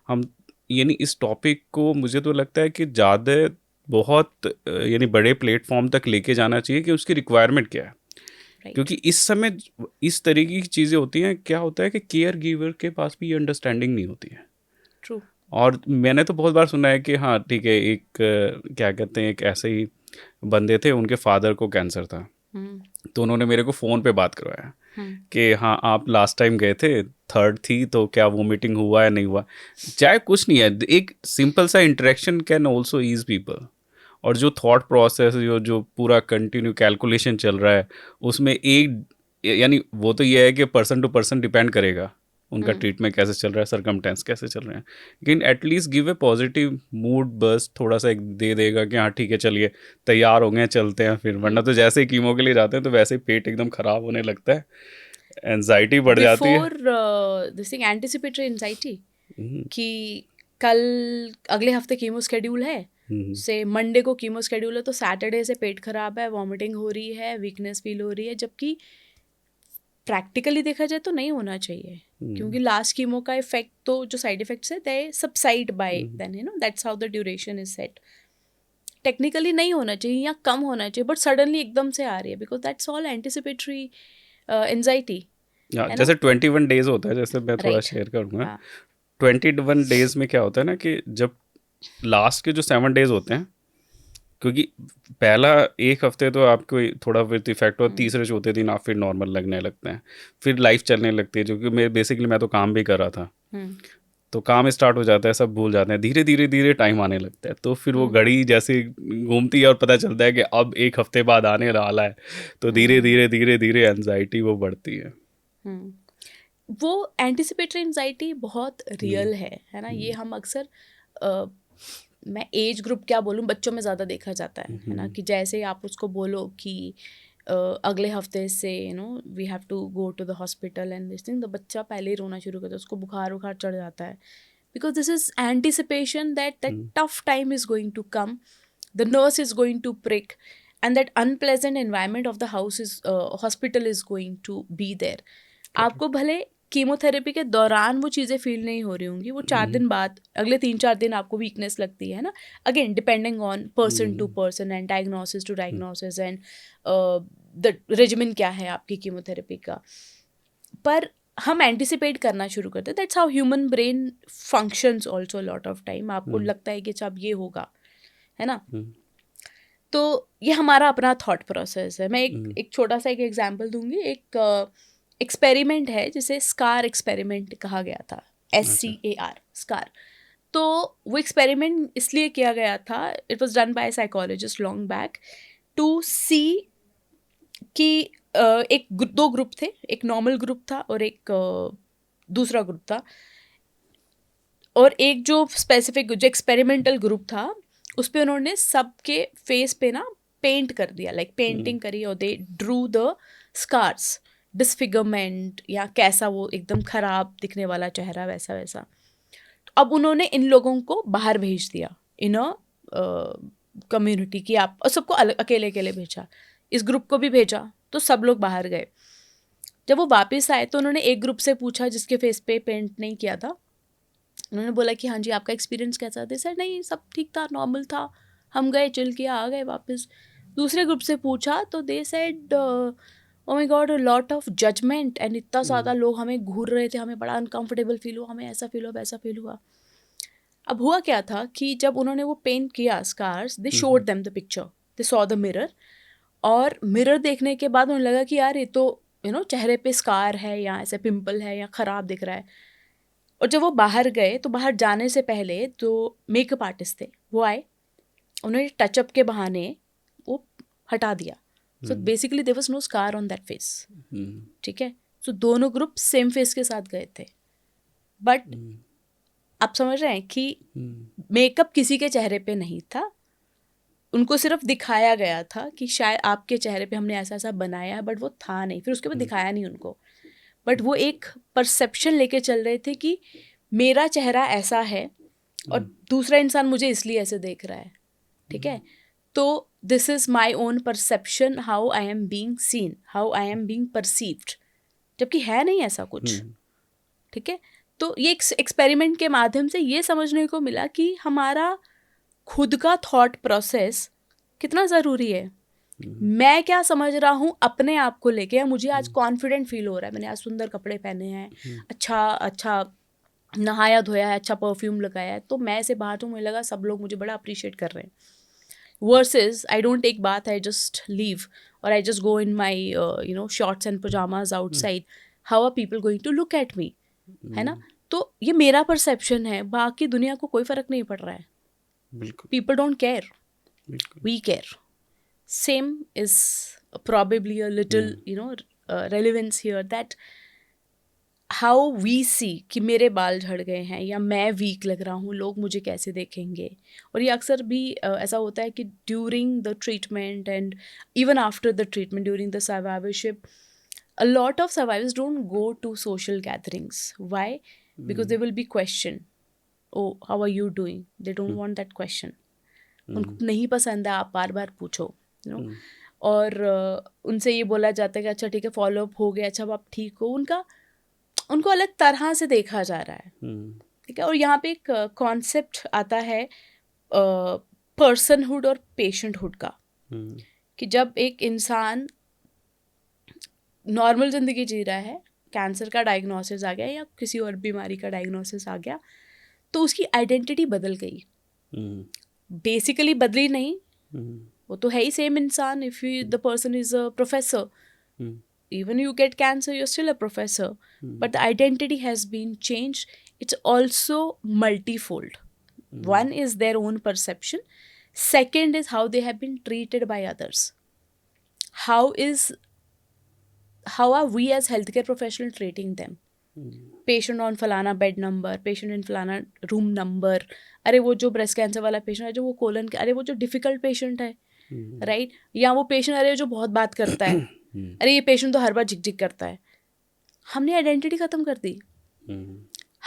हम, यानी इस टॉपिक को मुझे तो लगता है कि ज़्यादा बहुत यानी बड़े प्लेटफॉर्म तक लेके जाना चाहिए कि उसकी रिक्वायरमेंट क्या है. क्योंकि इस समय इस तरीके की चीज़ें होती हैं, क्या होता है कि केयर गिवर के पास भी ये अंडरस्टैंडिंग नहीं होती है. True. और मैंने तो बहुत बार सुना है कि हाँ ठीक है, एक क्या कहते हैं, एक ऐसे ही बंदे थे, उनके फादर को कैंसर था, तो उन्होंने मेरे को फ़ोन पे बात करवाया कि हाँ आप लास्ट टाइम गए थे, 3rd थी, तो क्या वोमिटिंग हुआ है नहीं हुआ. चाहे कुछ नहीं है, एक सिंपल सा interaction can also ease people. और जो थॉट प्रोसेस जो पूरा कंटिन्यू कैलकुलेशन चल रहा है उसमें एक, यानी वो तो ये है कि पर्सन टू पर्सन डिपेंड करेगा उनका ट्रीटमेंट कैसे चल रहा है, सरकमटेंस कैसे चल रहे हैं, लेकिन at least give a positive mood बस थोड़ा सा एक दे देगा कि हाँ ठीक है चलिए तैयार हो गए चलते हैं फिर. वरना तो जैसे ही कीमो के लिए जाते हैं तो वैसे ही पेट एकदम ख़राब होने लगता है, एनजाइटी बढ़ जाती है. Before this thing anticipatory anxiety, कि कल अगले हफ्ते कीमो शेड्यूल है, से मंडे को कीमो शेड्यूल है, तो सैटरडे से पेट खराब है, वॉमिटिंग हो रही है, वीकनेस फील हो रही है, जबकि प्रैक्टिकली देखा जाए तो नहीं होना चाहिए. क्योंकि लास्ट कीमो का इफेक्ट तो जो साइड इफेक्ट्स है they subside by then, you know, that's how the duration is set. Technically नहीं होना चाहिए या कम होना चाहिए, बट सडनली एकदम से आ रही है, because that's all anticipatory anxiety. जैसे 21 डेज होता है, जैसे मैं थोड़ा शेयर करूँगा. 21 डेज में क्या होता है ना कि जब लास्ट के जो 7 डेज होते हैं, क्योंकि पहला 1 हफ्ते तो आपको थोड़ा फिर इफेक्ट हो, तीसरे चौथे दिन आप फिर नॉर्मल लगने लगते हैं, फिर लाइफ चलने लगती है. जो कि मैं तो काम भी कर रहा था, तो काम स्टार्ट हो जाता है, सब भूल जाते हैं, धीरे धीरे टाइम आने लगता है. तो फिर वो घड़ी जैसे घूमती है और पता चलता है कि अब 1 हफ्ते बाद आने वाला है, तो धीरे धीरे एंजाइटी वो बढ़ती है. वो एंटिसिपेटरी एंजाइटी बहुत रियल है ना. ये हम अक्सर मैं एज ग्रुप क्या बोलूँ, बच्चों में ज़्यादा देखा जाता है ना, कि जैसे ही आप उसको बोलो कि अगले हफ्ते से you know we have to go to the hospital and this thing, तो बच्चा पहले ही रोना शुरू करता है, उसको बुखार चढ़ जाता है, because this is anticipation that tough time is going to come, the nurse is going to prick, and that unpleasant environment of the house is hospital is going to be there. आपको भले कीमोथेरेपी के दौरान वो चीज़ें फील नहीं हो रही होंगी, वो 4 दिन बाद, अगले 3-4 दिन आपको वीकनेस लगती है ना, again depending on person to person and diagnosis to diagnosis and the regimen क्या है आपकी कीमोथेरेपी का। पर हम एंटिसिपेट करना शुरू करते हैं, that's how human brain functions also lot of time. आपको लगता है कि अच्छा अब ये होगा, है ना। तो ये हमारा अपना थॉट प्रोसेस है। मैं एक छोटा सा एक एग्जांपल दूंगी। एक एक्सपेरिमेंट है जिसे स्कार एक्सपेरिमेंट कहा गया था, SCAR, स्कार। तो वो एक्सपेरिमेंट इसलिए किया गया था, it was done by psychologist long back to see कि दो ग्रुप थे, एक नॉर्मल ग्रुप था और एक दूसरा ग्रुप था। और एक जो स्पेसिफिक जो एक्सपेरिमेंटल ग्रुप था उस पे उन्होंने सबके फेस पे ना पेंट कर दिया, लाइक पेंटिंग करी, और they drew the scars, disfigurement या कैसा वो एकदम खराब दिखने वाला चेहरा, वैसा वैसा। अब उन्होंने इन लोगों को बाहर भेज दिया इन अ कम्युनिटी की, आप, और सबको अकेले अकेले भेजा, इस ग्रुप को भी भेजा, तो सब लोग बाहर गए। जब वो वापस आए तो उन्होंने एक ग्रुप से पूछा जिसके फेस पे पेंट नहीं किया था, उन्होंने बोला कि हाँ जी आपका एक्सपीरियंस कैसा था? सर नहीं, सब ठीक था, नॉर्मल था, हम गए, चिल किया, आ गए वापस। दूसरे ग्रुप से पूछा तो they said oh my god, lot of judgement, and इतना ज़्यादा लोग हमें घूर रहे थे, हमें बड़ा अनकंफर्टेबल फील हुआ, हमें ऐसा फील हुआ, वैसा फील हुआ। अब हुआ क्या था कि जब उन्होंने वो पेंट किया scars, they showed them the picture, they saw the mirror, और मिरर देखने के बाद उन्हें लगा कि यार ये तो चेहरे पे स्कार है या ऐसे पिंपल है या ख़राब दिख रहा है। और जब वो बाहर गए तो बाहर जाने से पहले जो मेकअप आर्टिस्ट थे वो आए, उन्होंने टचअप के बहाने वो हटा दिया। So basically there was no scar on that face. ठीक है, सो दोनों ग्रुप सेम फेस के साथ गए थे, बट आप समझ रहे हैं कि मेकअप किसी के चेहरे पे नहीं था, उनको सिर्फ दिखाया गया था कि शायद आपके चेहरे पे हमने ऐसा ऐसा बनाया है, बट वो था नहीं, फिर उसके बाद दिखाया नहीं उनको, बट वो एक परसेप्शन लेके चल रहे थे कि मेरा चेहरा ऐसा है और दूसरा इंसान मुझे इसलिए ऐसे देख रहा है। ठीक है, तो this is my own perception, how I am being seen, how I am being perceived, जबकि है नहीं ऐसा कुछ। ठीक है, तो ये एक्सपेरिमेंट के माध्यम से ये समझने को मिला कि हमारा खुद का थॉट प्रोसेस कितना ज़रूरी है। मैं क्या समझ रहा हूँ अपने आप को लेके, या मुझे आज कॉन्फिडेंट फील हो रहा है, मैंने आज सुंदर कपड़े पहने हैं, अच्छा नहाया धोया है, अच्छा परफ्यूम लगाया है, तो मैं ऐसे बाहर हूँ, मुझे लगा सब लोग मुझे बड़ा अप्रिशिएट कर रहे हैं। Versus I don't take bath, I just leave और I just go in my shorts and pyjamas outside, how are people going to look at me, है ना। तो ये मेरा परसेप्शन है, बाकी दुनिया को कोई फर्क नहीं पड़ रहा है। People don't care, we care. Same is probably a little relevance here, that how we see कि मेरे बाल झड़ गए हैं या मैं वीक लग रहा हूँ, लोग मुझे कैसे देखेंगे। और ये अक्सर भी ऐसा होता है कि during the treatment and even after the treatment, during the survivorship, a lot of survivors don't go to social gatherings. Why? Because they will be questioned. Oh, how are you doing? They don't want that question. उनको नहीं पसंद है आप बार बार पूछो, और उनसे ये बोला जाता है कि अच्छा ठीक है, फॉलो अप हो गया, अच्छा अब आप ठीक हो। उनको अलग तरह से देखा जा रहा है। ठीक है, और यहाँ पे एक कॉन्सेप्ट आता है पर्सनहुड और पेशेंटहुड का, कि जब एक इंसान नॉर्मल ज़िंदगी जी रहा है, कैंसर का डायग्नोसिस आ गया या किसी और बीमारी का डायग्नोसिस आ गया, तो उसकी आइडेंटिटी बदल गई। बेसिकली बदली नहीं, वो तो है ही सेम इंसान। If you the person is a professor, even you get cancer, you're still a professor, but the identity has been changed. It's also multifold. One is their own perception, second is how they have been treated by others. How are we as healthcare professional treating them? Patient on फलाना बेड नंबर, पेशेंट इन फलाना रूम नंबर, अरे वो जो ब्रेस्ट कैंसर वाला पेशेंट है, जो वो कोलन, अरे वो जो डिफिकल्ट पेशेंट है, राइट, या वो पेशेंट अरे जो बहुत बात करता है, अरे ये पेशेंट तो हर बार झिक झिक करता है। हमने आइडेंटिटी ख़त्म कर दी।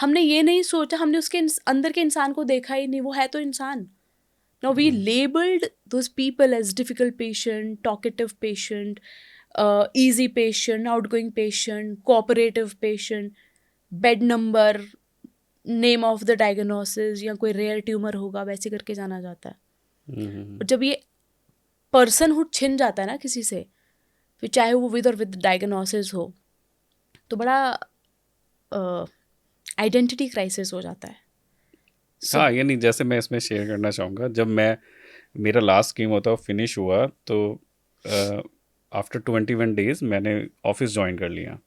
हमने ये नहीं सोचा, हमने उसके अंदर के इंसान को देखा ही नहीं, वो है तो इंसान। Now we labelled those people as difficult patient, talkative patient, easy patient, outgoing patient, cooperative patient. Bed number, name of the diagnosis, या कोई रेयर ट्यूमर होगा वैसे करके जाना जाता है। और जब ये पर्सनहुड छिन जाता है ना किसी से, फिर चाहे वो विद और विद डायग्नोसिस हो, तो बड़ा आइडेंटिटी क्राइसिस हो जाता है। हाँ, यानी जैसे मैं इसमें शेयर करना चाहूँगा, जब मेरा लास्ट कीमो था फिनिश हुआ, तो आफ्टर 21 डेज मैंने ऑफिस ज्वाइन कर लिया।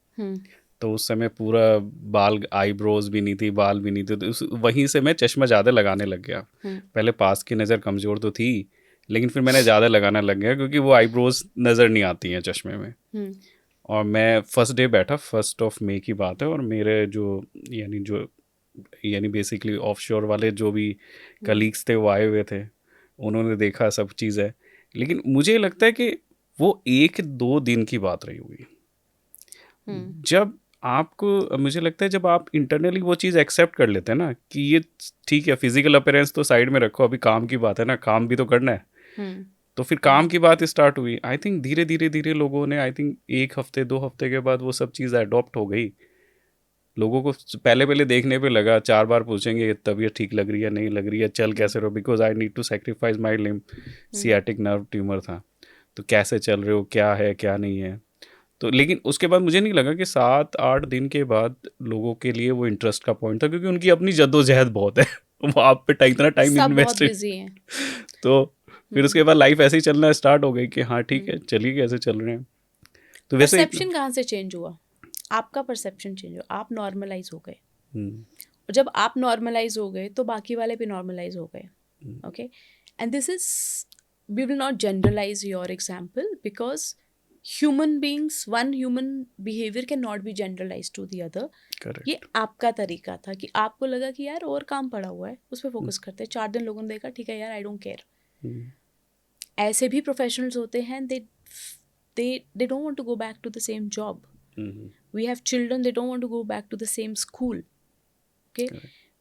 तो उस समय पूरा बाल, आईब्रोज भी नहीं थी, बाल भी नहीं थे, तो वहीं से मैं चश्मा ज़्यादा लगाने लग गया। पहले पास की नज़र कमज़ोर तो थी, लेकिन फिर मैंने ज़्यादा लगाना लग गया, क्योंकि वो आईब्रोज नज़र नहीं आती हैं चश्मे में। और मैं फर्स्ट डे बैठा, 1 मई की बात है, और मेरे यानी बेसिकली ऑफशोर वाले जो भी कलीग्स थे वो आए हुए थे, उन्होंने देखा सब चीज़ है। लेकिन मुझे लगता है कि वो 1-2 दिन की बात रही होगी, जब आपको, मुझे लगता है जब आप इंटरनली वो चीज़ एक्सेप्ट कर लेते हैं ना कि ये ठीक है, फिजिकल अपीयरेंस तो साइड में रखो, अभी काम की बात है ना, काम भी तो करना है। तो फिर काम की बात स्टार्ट हुई। आई थिंक धीरे धीरे धीरे लोगों ने, आई थिंक 1 हफ्ते 2 हफ्ते के बाद वो सब चीज़ अडॉप्ट हो गई। लोगों को पहले पहले देखने पे लगा, 4 बार पूछेंगे तबीयत ठीक लग रही है, नहीं लग रही है, चल कैसे रहो, because I need to sacrifice my limb, sciatic nerve tumour था, तो कैसे चल रहे हो, क्या है क्या नहीं है। तो लेकिन उसके बाद मुझे नहीं लगा कि 7-8 दिन के बाद लोगों के लिए वो इंटरेस्ट का पॉइंट था, क्योंकि उनकी अपनी जद्दोजहद बहुत है वो आप पे इतना टाइम सब बहुत इन्वेस्टेड। बिजी हैं। तो फिर उसके बाद लाइफ ऐसे ही चलना स्टार्ट हो गई कि हाँ ठीक है, चलिए कैसे चल रहे हैं। तो वैसे परसेप्शन कहाँ से चेंज हुआ? आपका परसेप्शन चेंज हुआ, आप नॉर्मलाइज हो गए। और जब आप नॉर्मलाइज हो गए तो बाकी वाले भी नॉर्मलाइज हो गए। Okay, and this is, we will not generalise your example, because human beings, one human behaviour can not be generalise to the other. ये आपका तरीका था कि आपको लगा कि यार और काम पड़ा हुआ है, उस पर फोकस करते हैं। 4 दिन लोगों ने देखा, ठीक है यार, आई डोंट केयर। ऐसे भी प्रोफेशनल्स होते हैं, they don't want to go back to the same job. We have children, they don't want to go back to the same school. Okay,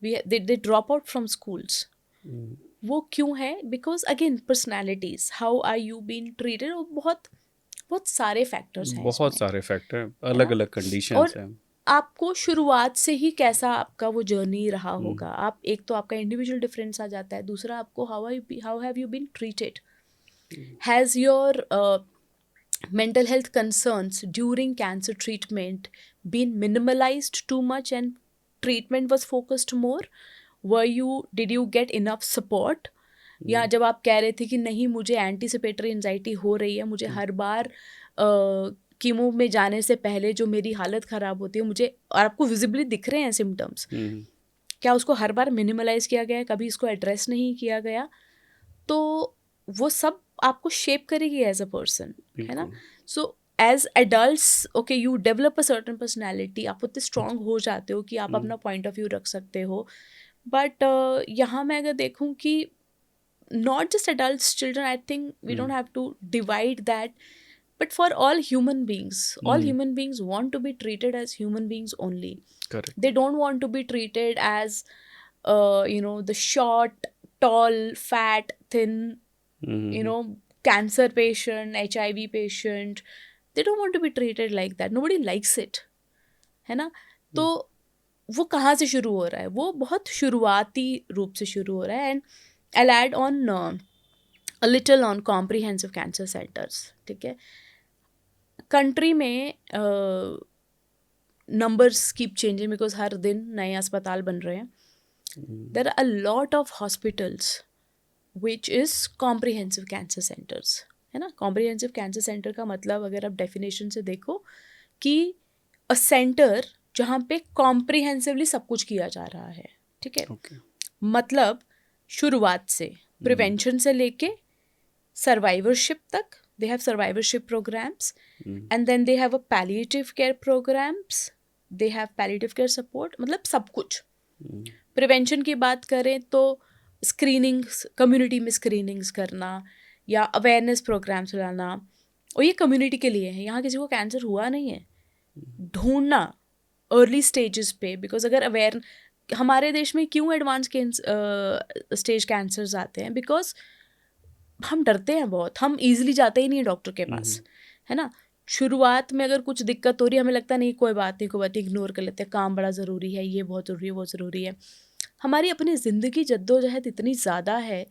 they drop out from schools. वो क्यों है? Because again, personalities, how are you being treated, और बहुत सारे फैक्टर्स हैं, बहुत सारे फैक्टर, अलग अलग कंडीशंस हैं। आपको शुरुआत से ही कैसा आपका वो जर्नी रहा होगा। आप, एक तो आपका इंडिविजुअल डिफरेंस आ जाता है, दूसरा आपको how have you been treated, has your mental health concerns during cancer treatment been minimalized too much and treatment was focused more? Did you get enough support? या जब आप कह रहे थे कि नहीं, मुझे एंटीसिपेटरी एंजाइटी हो रही है, मुझे हर बार कीमो में जाने से पहले जो मेरी हालत ख़राब होती है मुझे, और आपको विजिबली दिख रहे हैं सिम्टम्स, क्या उसको हर बार मिनिमलाइज किया गया? कभी इसको एड्रेस नहीं किया गया? तो वो सब आपको शेप करेगी एज अ पर्सन, है ना। So as adults, okay, you develop a certain personality, आप उतने स्ट्रॉन्ग हो जाते हो कि आप अपना पॉइंट ऑफ व्यू रख सकते हो। बट यहाँ मैं अगर देखूँ कि not just adults, children, I think we don't have to divide that, but for all human beings, all human beings want to be treated as human beings only. Correct. They don't want to be treated as the short, tall, fat, thin, cancer patient, HIV patient. They don't want to be treated like that. Nobody likes it, है ना। तो वो कहाँ से शुरू हो रहा है? वो बहुत शुरुआती रूप से शुरू हो रहा है। And I'll add on a little on comprehensive cancer centers. ठीक है, कंट्री में numbers keep changing because हर दिन नए अस्पताल बन रहे हैं. There are a lot of hospitals which is comprehensive cancer centers, है ना। comprehensive cancer center का मतलब, अगर आप definition से देखो, कि a center जहाँ पे comprehensively सब कुछ किया जा रहा है, ठीक है। मतलब शुरुआत से, प्रिवेंशन से लेके सर्वाइवरशिप तक, they have survivorship programs, and then they have a palliative care programs, they have palliative care support, मतलब सब कुछ। प्रिवेंशन की बात करें तो स्क्रीनिंग्स, कम्युनिटी में स्क्रीनिंग्स करना या अवेयरनेस प्रोग्राम्स लाना, और ये कम्युनिटी के लिए है। यहाँ किसी को कैंसर हुआ नहीं है, ढूंढना अर्ली स्टेजेस पे, बिकॉज अगर अवेयर, हमारे देश में क्यों एडवांस स्टेज कैंसर्स आते हैं? बिकॉज हम डरते हैं बहुत, हम ईजिली जाते ही नहीं है डॉक्टर के पास, है ना। शुरुआत में अगर कुछ दिक्कत हो रही है, हमें लगता नहीं कोई बात नहीं, कोई बात नहीं, इग्नोर कर लेते हैं, काम बड़ा ज़रूरी है, ये बहुत ज़रूरी है, वो ज़रूरी है। हमारी अपनी ज़िंदगी जद्दोजहद इतनी ज़्यादा है,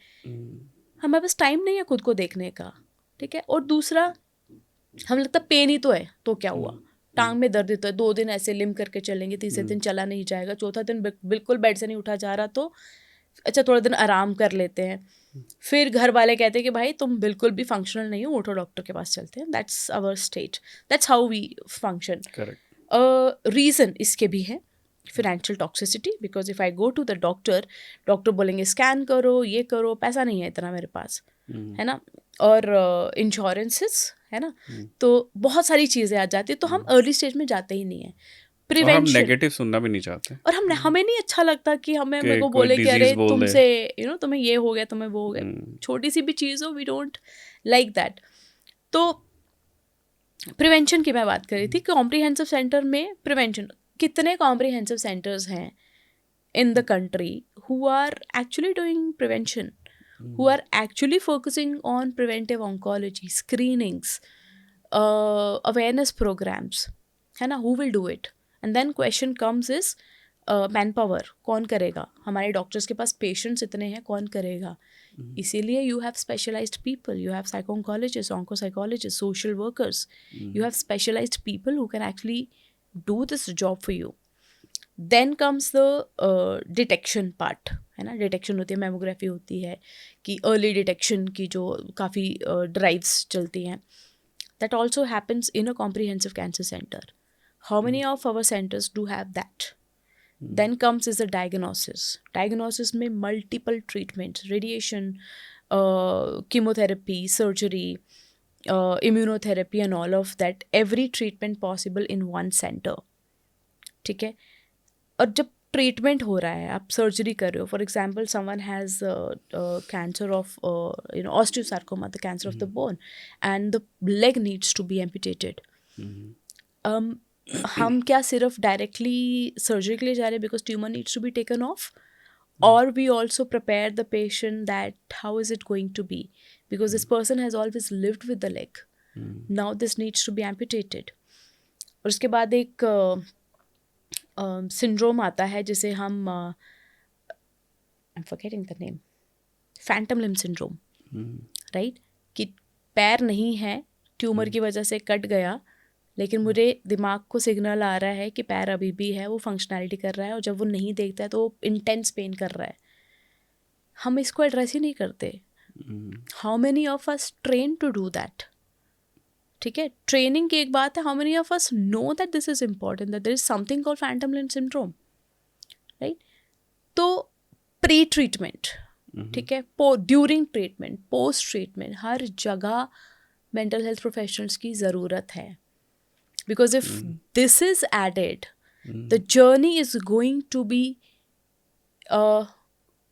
हमारे पास टाइम नहीं है खुद को देखने का, ठीक है। और दूसरा, हमें लगता है पेन ही तो है, तो क्या हुआ, टांग में दर्द ही तो है, 2 दिन ऐसे लिम करके चलेंगे, तीसरे दिन चला नहीं जाएगा, चौथा दिन बिल्कुल बेड से नहीं उठा जा रहा, तो अच्छा थोड़ा दिन आराम कर लेते हैं। फिर घर वाले कहते हैं कि भाई तुम बिल्कुल भी फंक्शनल नहीं हो, उठो डॉक्टर के पास चलते हैं। That's our state, that's how we function. Correct. Reason इसके भी है financial toxicity, because if I go to the doctor, doctor बोलेंगे स्कैन करो, ये करो, पैसा नहीं है इतना मेरे पास, है ना, और इंश्योरेंसेस, है ना, तो बहुत सारी चीज़ें आ जाती है, तो हम अर्ली स्टेज में जाते ही नहीं है। और हम प्रिवेंशन, नेगेटिव सुनना भी नहीं चाहते और हमें नहीं अच्छा लगता कि हमें मेरे को कोई बोले कि अरे डिजीज बोल दे। तुमसे तुम्हें ये हो गया, तुम्हें वो हो गया, छोटी सी भी चीज़ हो, वी डोंट लाइक दैट। तो प्रिवेंशन की मैं बात कर रही थी, कॉम्प्रिहेंसिव सेंटर में प्रिवेंशन, कितने कॉम्प्रिहेंसिव सेंटर्स हैं in the country who are actually doing prevention, who are actually focusing on preventive oncology, screenings, awareness programs, है ना, who will do it? And then question comes is man power कौन करेगा, हमारे डॉक्टर्स के पास पेशेंट्स इतने हैं, कौन करेगा? इसीलिए you have specialised people, you have psychooncologist, oncopsychologist, social workers, you have specialised people who can actually do this job for you. Then comes the detection part, है ना, डिटेक्शन होती है, मैमोग्राफी होती है, कि अर्ली डिटेक्शन की जो काफ़ी ड्राइव्स चलती हैं, that also happens in a comprehensive cancer centre. How many of our centres do have that? Then comes is the diagnosis. Diagnosis में multiple treatments, radiation, chemotherapy, surgery, immunotherapy and all of that, every treatment possible in one center, ठीक है। और जब ट्रीटमेंट हो रहा है, आप सर्जरी कर रहे हो, for example someone has cancer of osteosarcoma, the cancer of the bone, and the leg needs to be amputated, हम क्या सिर्फ डायरेक्टली सर्जरी के लिए जा रहे हैं because tumour needs to be taken off, और we also prepare the patient that how is it going to be, because this person has always lived with the leg, now this needs to be amputated. और उसके बाद एक सिंड्रोम आता है जिसे हम I am forgetting the name, phantom limb syndrome, right, कि पैर नहीं है, ट्यूमर की वजह से कट गया, लेकिन मुझे दिमाग को सिग्नल आ रहा है कि पैर अभी भी है, वो फंक्शनैलिटी कर रहा है, और जब वो नहीं देखता है तो वो इंटेंस पेन कर रहा है। हम इसको एड्रेस ही नहीं करते। How many of us train to do that? ठीक है, ट्रेनिंग की एक बात है, how many of us know that this is important, that there is something called phantom limb syndrome, right. तो प्री ट्रीटमेंट, ठीक है, ड्यूरिंग ट्रीटमेंट, पोस्ट ट्रीटमेंट, हर जगह मेंटल हेल्थ प्रोफेशनल्स की ज़रूरत है, because if this is added, the journey is going to be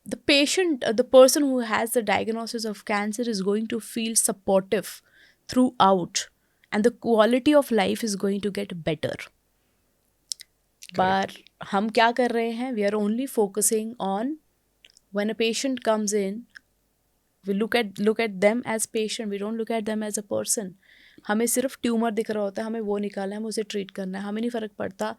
the patient, the person who has the diagnosis of cancer is going to feel supportive throughout, and the quality of life is going to get better. But हम क्या कर रहे हैं? We are only focusing on when a patient comes in, we look at them as patient, we don't look at them as a person. हमें सिर्फ ट्यूमर दिख रहा होता है, हमें वो निकालना है, हमें उसे ट्रीट करना है, हमें नहीं फ़र्क पड़ता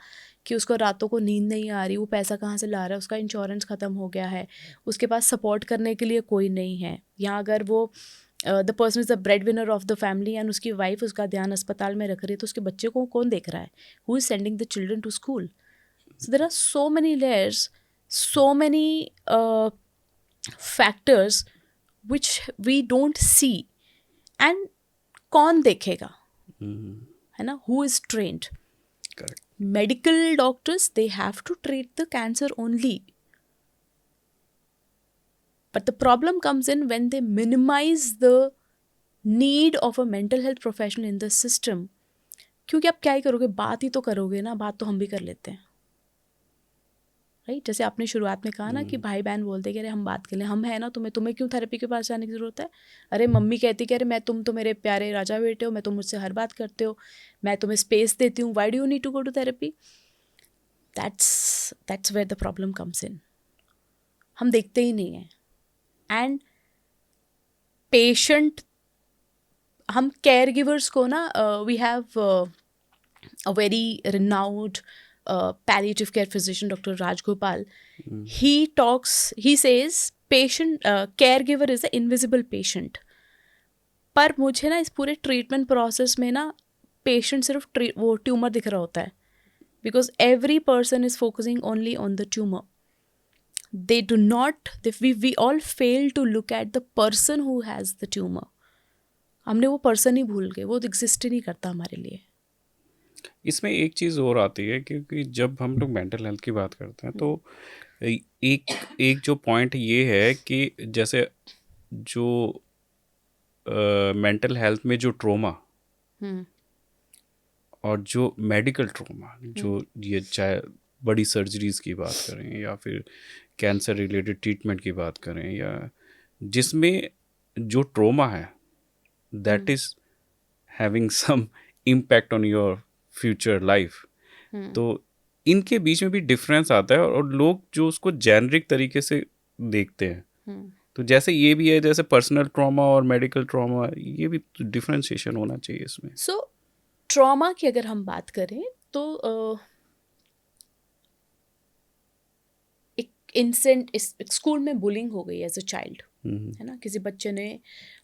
कि उसको रातों को नींद नहीं आ रही, वो पैसा कहाँ से ला रहा है, उसका इंश्योरेंस ख़त्म हो गया है, उसके पास सपोर्ट करने के लिए कोई नहीं है। यहाँ अगर वो the person is the bread winner of the family and उसकी वाइफ उसका ध्यान अस्पताल में रख रही है, तो उसके बच्चे को कौन देख रहा है? Who is sending the children to school? So there are so many layers, so many factors which we don't see, and कौन देखेगा, है ना, who is trained? Correct. Medical doctors, they have to treat the cancer only, but the problem comes in when they minimize the need of a mental health professional in the system, क्योंकि आप क्या ही करोगे, बात ही तो करोगे ना, बात तो हम भी कर लेते हैं, राइट। जैसे आपने शुरुआत में कहा ना कि भाई बहन बोलते कि अरे हम बात कर लें, हम है ना, तुम्हें क्यों थेरेपी के पास जाने की ज़रूरत है? अरे मम्मी कहती कि अरे तुम तो मेरे प्यारे राजा बेटे हो, मैं तुम मुझसे हर बात करते हो, मैं तुम्हें स्पेस देती हूँ, why do you need to go to therapy? That's where the problem comes in. हम देखते ही नहीं हैं, एंड पेशेंट हम केयर गिवर्स को ना, we have a very renowned palliative care physician, Dr. Rajgopal. He says caregiver is the invisible patient. पर मुझे ना इस पूरे ट्रीटमेंट प्रोसेस में ना पेशेंट सिर्फ वो ट्यूमर दिख रहा होता है, because every person is focusing only on the tumour. They do not, we all fail to look at the person who has the tumor. हमने वो पर्सन ही भूल गए, वो एग्जिस्ट ही नहीं करता हमारे लिए. इसमें एक चीज़ और आती है, क्योंकि जब हम लोग मेंटल हेल्थ की बात करते हैं तो एक जो पॉइंट ये है कि जैसे जो मेंटल हेल्थ में जो ट्रोमा और जो मेडिकल ट्रोमा, जो ये चाहे बड़ी सर्जरीज की बात करें या फिर कैंसर रिलेटेड ट्रीटमेंट की बात करें, या जिसमें जो ट्रोमा है that is having some impact on your future life, तो इनके बीच में भी डिफरेंस आता है और लोग जो उसको जेनरिक तरीके से देखते हैं. तो जैसे ये भी है, जैसे पर्सनल ट्रॉमा और मेडिकल ट्रॉमा, ये भी डिफरेंशिएशन होना चाहिए इसमें. सो ट्रॉमा की अगर हम बात करें तो एक इंसिडेंट, स्कूल में बुलिंग हो गई एज अ चाइल्ड, है ना. किसी बच्चे ने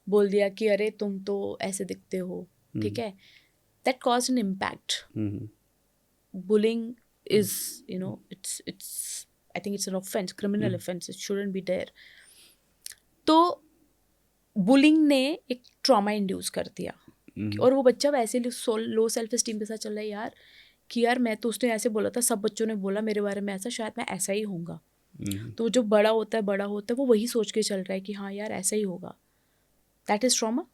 बोल दिया कि अरे तुम तो ऐसे दिखते हो, ठीक है. That cause an impact. Bullying is, you know, it's I think it's an offense, criminal offense. It shouldn't be there. तो बुलिंग ने एक ट्रॉमा इंड्यूस कर दिया और वो बच्चा वैसे लो सेल्फ एस्टीम के साथ चल रहा है यार, कि यार मैं तो, उसने ऐसे बोला था, सब बच्चों ने बोला मेरे बारे में ऐसा, शायद मैं ऐसा ही होऊंगा. तो जो बड़ा होता है वो वही सोच के चल रहा है कि हाँ यार ऐसा ही होगा. That is trauma.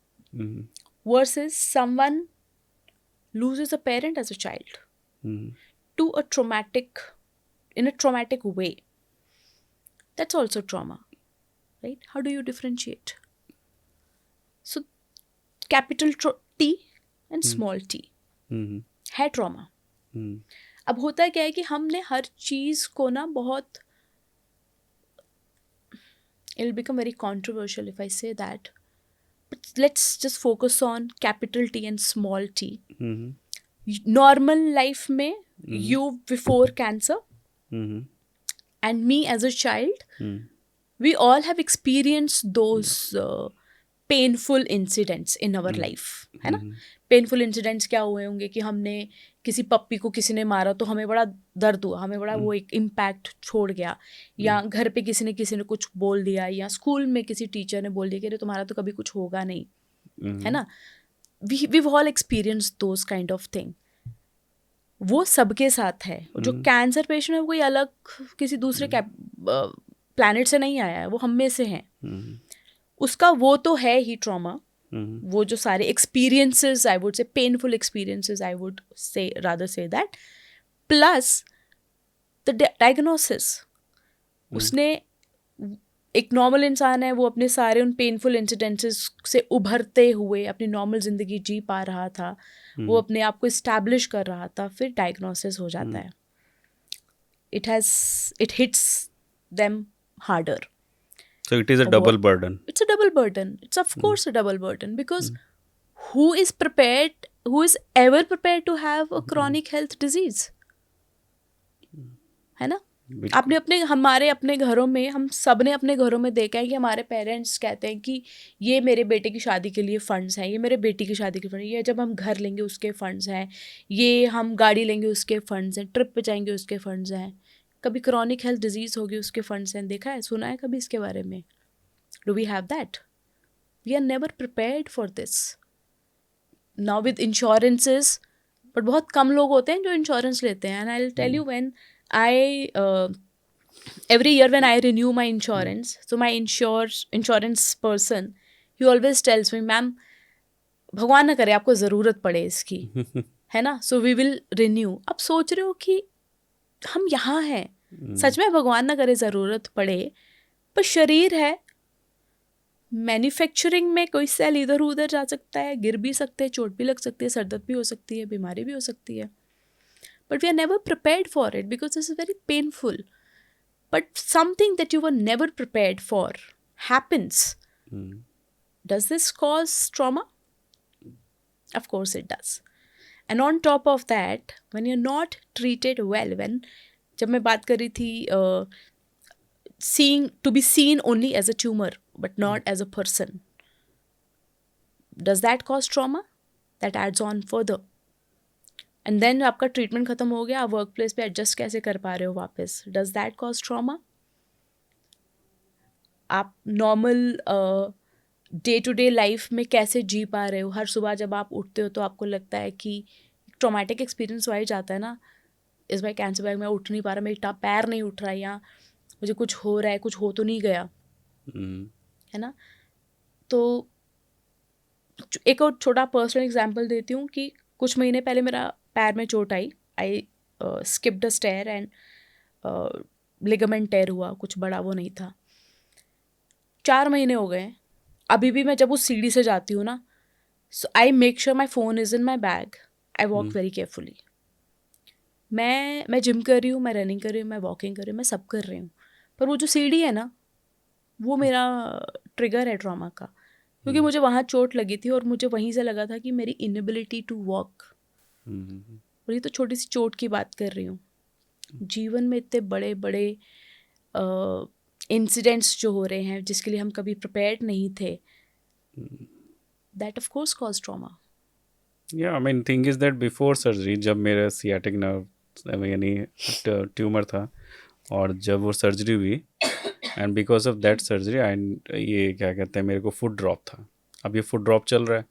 Versus someone loses a parent as a child to a traumatic, in a traumatic way. That's also trauma, right? How do you differentiate? So capital T and small t है trauma. अब होता क्या है कि हमने हर चीज को ना बहुत, it'll become very controversial if I say that, but let's just focus on capital T and small t. Normal life में you before cancer and me as a child, we all have experienced those painful incidents in our life, है ना. painful incidents क्या हुए होंगे कि हमने किसी पप्पी को किसी ने मारा तो हमें बड़ा दर्द हुआ, हमें बड़ा वो एक इम्पैक्ट छोड़ गया, या घर पे किसी ने कुछ बोल दिया, या स्कूल में किसी टीचर ने बोल दिया कि अरे तुम्हारा तो कभी कुछ होगा नहीं, है ना. we've all experienced those kind of thing. वो सबके साथ है. जो कैंसर पेशेंट है वो कोई अलग किसी दूसरे प्लैनेट से नहीं आया है, वो हम में से है. उसका वो तो है ही ट्रॉमा. वो जो सारे experiences, I would say painful experiences, I would say rather say that, plus the diagnosis. उसने, एक नॉर्मल इंसान है, वो अपने सारे उन पेनफुल इंसिडेंसेस से उभरते हुए अपनी नॉर्मल ज़िंदगी जी पा रहा था, वो अपने आप को इस्टेब्लिश कर रहा था, फिर डायग्नोसिस हो जाता है. It hits them harder. So it is a double burden. It's a double burden. It's of course a double burden, because who is ever prepared to have a chronic health disease? है ना. हमारे अपने घरों में, हम सब ने अपने घरों में देखा है कि हमारे पेरेंट्स कहते हैं कि ये मेरे बेटे की शादी के लिए फंड्स हैं, ये मेरे बेटी की शादी के फंड, ये जब हम घर लेंगे उसके फंड्स हैं, ये हम गाड़ी लेंगे उसके फंड्स हैं, ट्रिप पे जाएंगे उसके फंड्स हैं, कभी क्रॉनिक हेल्थ डिजीज़ होगी उसके फंड्स हैं. देखा है, सुना है कभी इसके बारे में? Do we have that? We are never prepared for this. Now with insurances, but बहुत कम लोग होते हैं जो इंश्योरेंस लेते हैं. And I will tell you, when every year when I renew my insurance, so my insurance person, he always tells me, ma'am भगवान ना करे आपको ज़रूरत पड़े इसकी, है ना, so we will renew. अब सोच रहे हो कि हम यहाँ हैं, सच में भगवान ना करे ज़रूरत पड़े, पर शरीर है, मैन्युफैक्चरिंग में कोई सेल इधर उधर जा सकता है, गिर भी सकते हैं, चोट भी लग सकती है, सरदर्द भी हो सकती है, बीमारी भी हो सकती है. But we are never prepared for it because this is very painful. But something that you were never prepared for happens. Does this cause trauma? Of course it does. And on top of that, when you're not treated well, when जब मैं बात कर रही थी seeing to be seen only as a tumor but not as a person, does that cause trauma? That adds on further. And then आपका ट्रीटमेंट खत्म हो गया, आप वर्क प्लेस पे एडजस्ट कैसे कर पा रहे हो वापस, डज दैट कॉज ट्रॉमा? आप normal day to day life में कैसे जी पा रहे हो? हर सुबह जब आप उठते हो तो आपको लगता है कि ट्रॉमेटिक एक्सपीरियंस वाइज जाता है ना, इस बार कैंसर बैग में उठ नहीं पा रहा, मेरा पैर नहीं उठ रहा, या मुझे कुछ हो रहा है, कुछ हो तो नहीं गया, है ना? तो एक और छोटा पर्सनल एग्जांपल देती हूँ कि कुछ महीने पहले मेरा पैर में चोट आई skipped a stair and ligament tear हुआ, कुछ बड़ा वो नहीं था। 4 महीने हो गए, अभी भी मैं जब उस सीढ़ी से जाती हूँ ना, so I make sure my phone is in my bag, I walk very carefully. मैं जिम कर रही हूँ, मैं रनिंग कर रही हूँ, मैं वॉकिंग कर रही हूँ, मैं सब कर रही हूँ, पर वो जो सीढ़ी है ना, वो मेरा ट्रिगर है ट्रॉमा का, क्योंकि मुझे वहाँ चोट लगी थी और मुझे वहीं से लगा था कि मेरी इनएबिलिटी टू वॉक, और ये तो छोटी सी चोट की बात कर रही हूँ, जीवन में इतने बड़े बड़े इंसिडेंट्स जो हो रहे हैं जिसके लिए हम कभी प्रिपेयर्ड नहीं थे, that of course cause trauma. या I mean thing is that before surgery, जब मेरा सियाटिक नर्व यानी ट्यूमर था, और जब वो सर्जरी हुई and because of that surgery I ये क्या कहते हैं, मेरे को फुट ड्रॉप था। अब ये फुट ड्रॉप चल रहा है,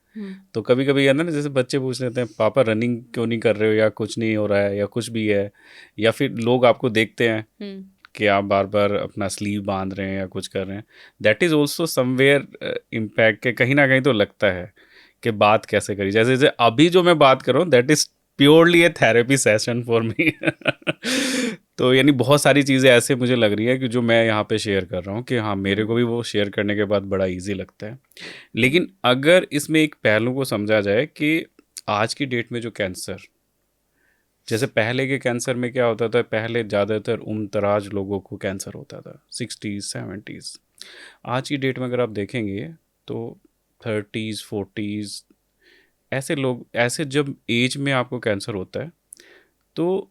तो कभी कभी है ना, जैसे बच्चे पूछ लेते हैं पापा रनिंग क्यों नहीं कर रहे हो, या कुछ नहीं हो रहा है, या कुछ भी है, या फिर लोग आपको देखते हैं कि आप बार बार अपना स्लीव बांध रहे हैं या कुछ कर रहे हैं, that is also somewhere impact के कहीं ना कहीं तो लगता है कि बात कैसे करी। जैसे जैसे अभी जो मैं बात कर रहा हूँ that is purely a therapy session for me. तो यानी बहुत सारी चीज़ें ऐसे मुझे लग रही है कि जो मैं यहाँ पे शेयर कर रहा हूँ कि हाँ मेरे को भी वो शेयर करने के बाद बड़ा इजी लगता है। लेकिन अगर इसमें एक पहलू को समझा जाए कि आज की डेट में जो कैंसर, जैसे पहले के कैंसर में क्या होता था, पहले ज़्यादातर उम्र-दराज लोगों को कैंसर होता था 60s 70s। आज की डेट में अगर आप देखेंगे तो 30s 40s ऐसे लोग, ऐसे जब एज में आपको कैंसर होता है तो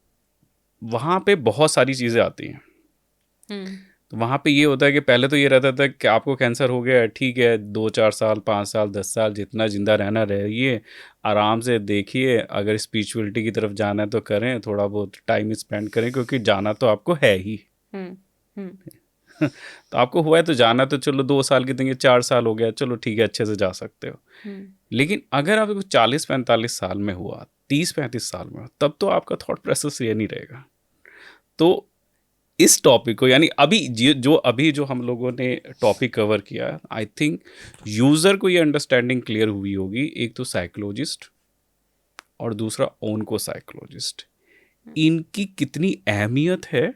वहाँ पे बहुत सारी चीज़ें आती हैं। तो वहाँ पे ये होता है कि पहले तो ये रहता था कि आपको कैंसर हो गया है, ठीक है, 2-4 साल 5 साल 10 साल जितना ज़िंदा रहना रहिए, आराम से देखिए, अगर स्पिरिचुअलिटी की तरफ जाना है तो करें, थोड़ा बहुत टाइम स्पेंड करें, क्योंकि जाना तो आपको है ही। तो आपको हुआ है तो जाना तो चलो 2 साल की देंगे, 4 साल हो गया, चलो ठीक है, अच्छे से जा सकते हो। लेकिन अगर आपको 40-45 साल में हुआ, 30-35 साल में हुआ, तब तो आपका थॉट प्रोसेस ये नहीं रहेगा। तो इस टॉपिक को, यानी अभी जो हम लोगों ने टॉपिक कवर किया, आई थिंक यूज़र को ये अंडरस्टैंडिंग क्लियर हुई होगी, एक तो साइकोलॉजिस्ट और दूसरा ओनको साइकोलॉजिस्ट, इनकी कितनी अहमियत है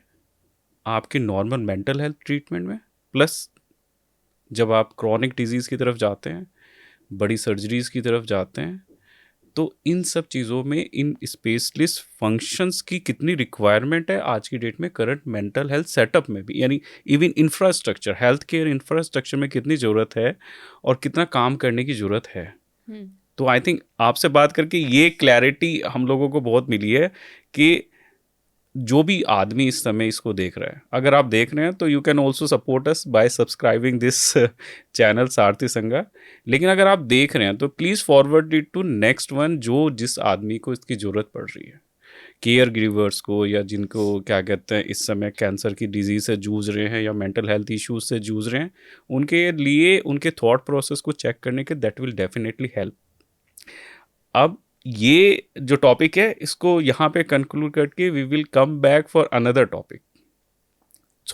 आपके नॉर्मल मेंटल हेल्थ ट्रीटमेंट में, प्लस जब आप क्रॉनिक डिजीज़ की तरफ जाते हैं, बड़ी सर्जरीज़ की तरफ जाते हैं, तो इन सब चीज़ों में इन स्पेशलिस्ट फंक्शंस की कितनी रिक्वायरमेंट है आज की डेट में करंट मेंटल हेल्थ सेटअप में भी, यानी even infrastructure, health care infrastructure में कितनी ज़रूरत है और कितना काम करने की ज़रूरत है। तो आई थिंक आपसे बात करके ये क्लैरिटी हम लोगों को बहुत मिली है कि जो भी आदमी इस समय इसको देख रहा है, अगर आप देख रहे हैं तो you can also support us by subscribing this channel Sarathi Sanga. लेकिन अगर आप देख रहे हैं तो please forward it to next one, जो जिस आदमी को इसकी ज़रूरत पड़ रही है, केयर गिवर्स को, या जिनको क्या कहते हैं इस समय कैंसर की डिजीज़ से जूझ रहे हैं या मेंटल हेल्थ इश्यूज से जूझ रहे हैं, उनके लिए उनके थॉट प्रोसेस को चेक करने के दैट विल डेफिनेटली हेल्प। अब ये जो टॉपिक है इसको यहाँ पे कंक्लूड करके we will come back for another topic.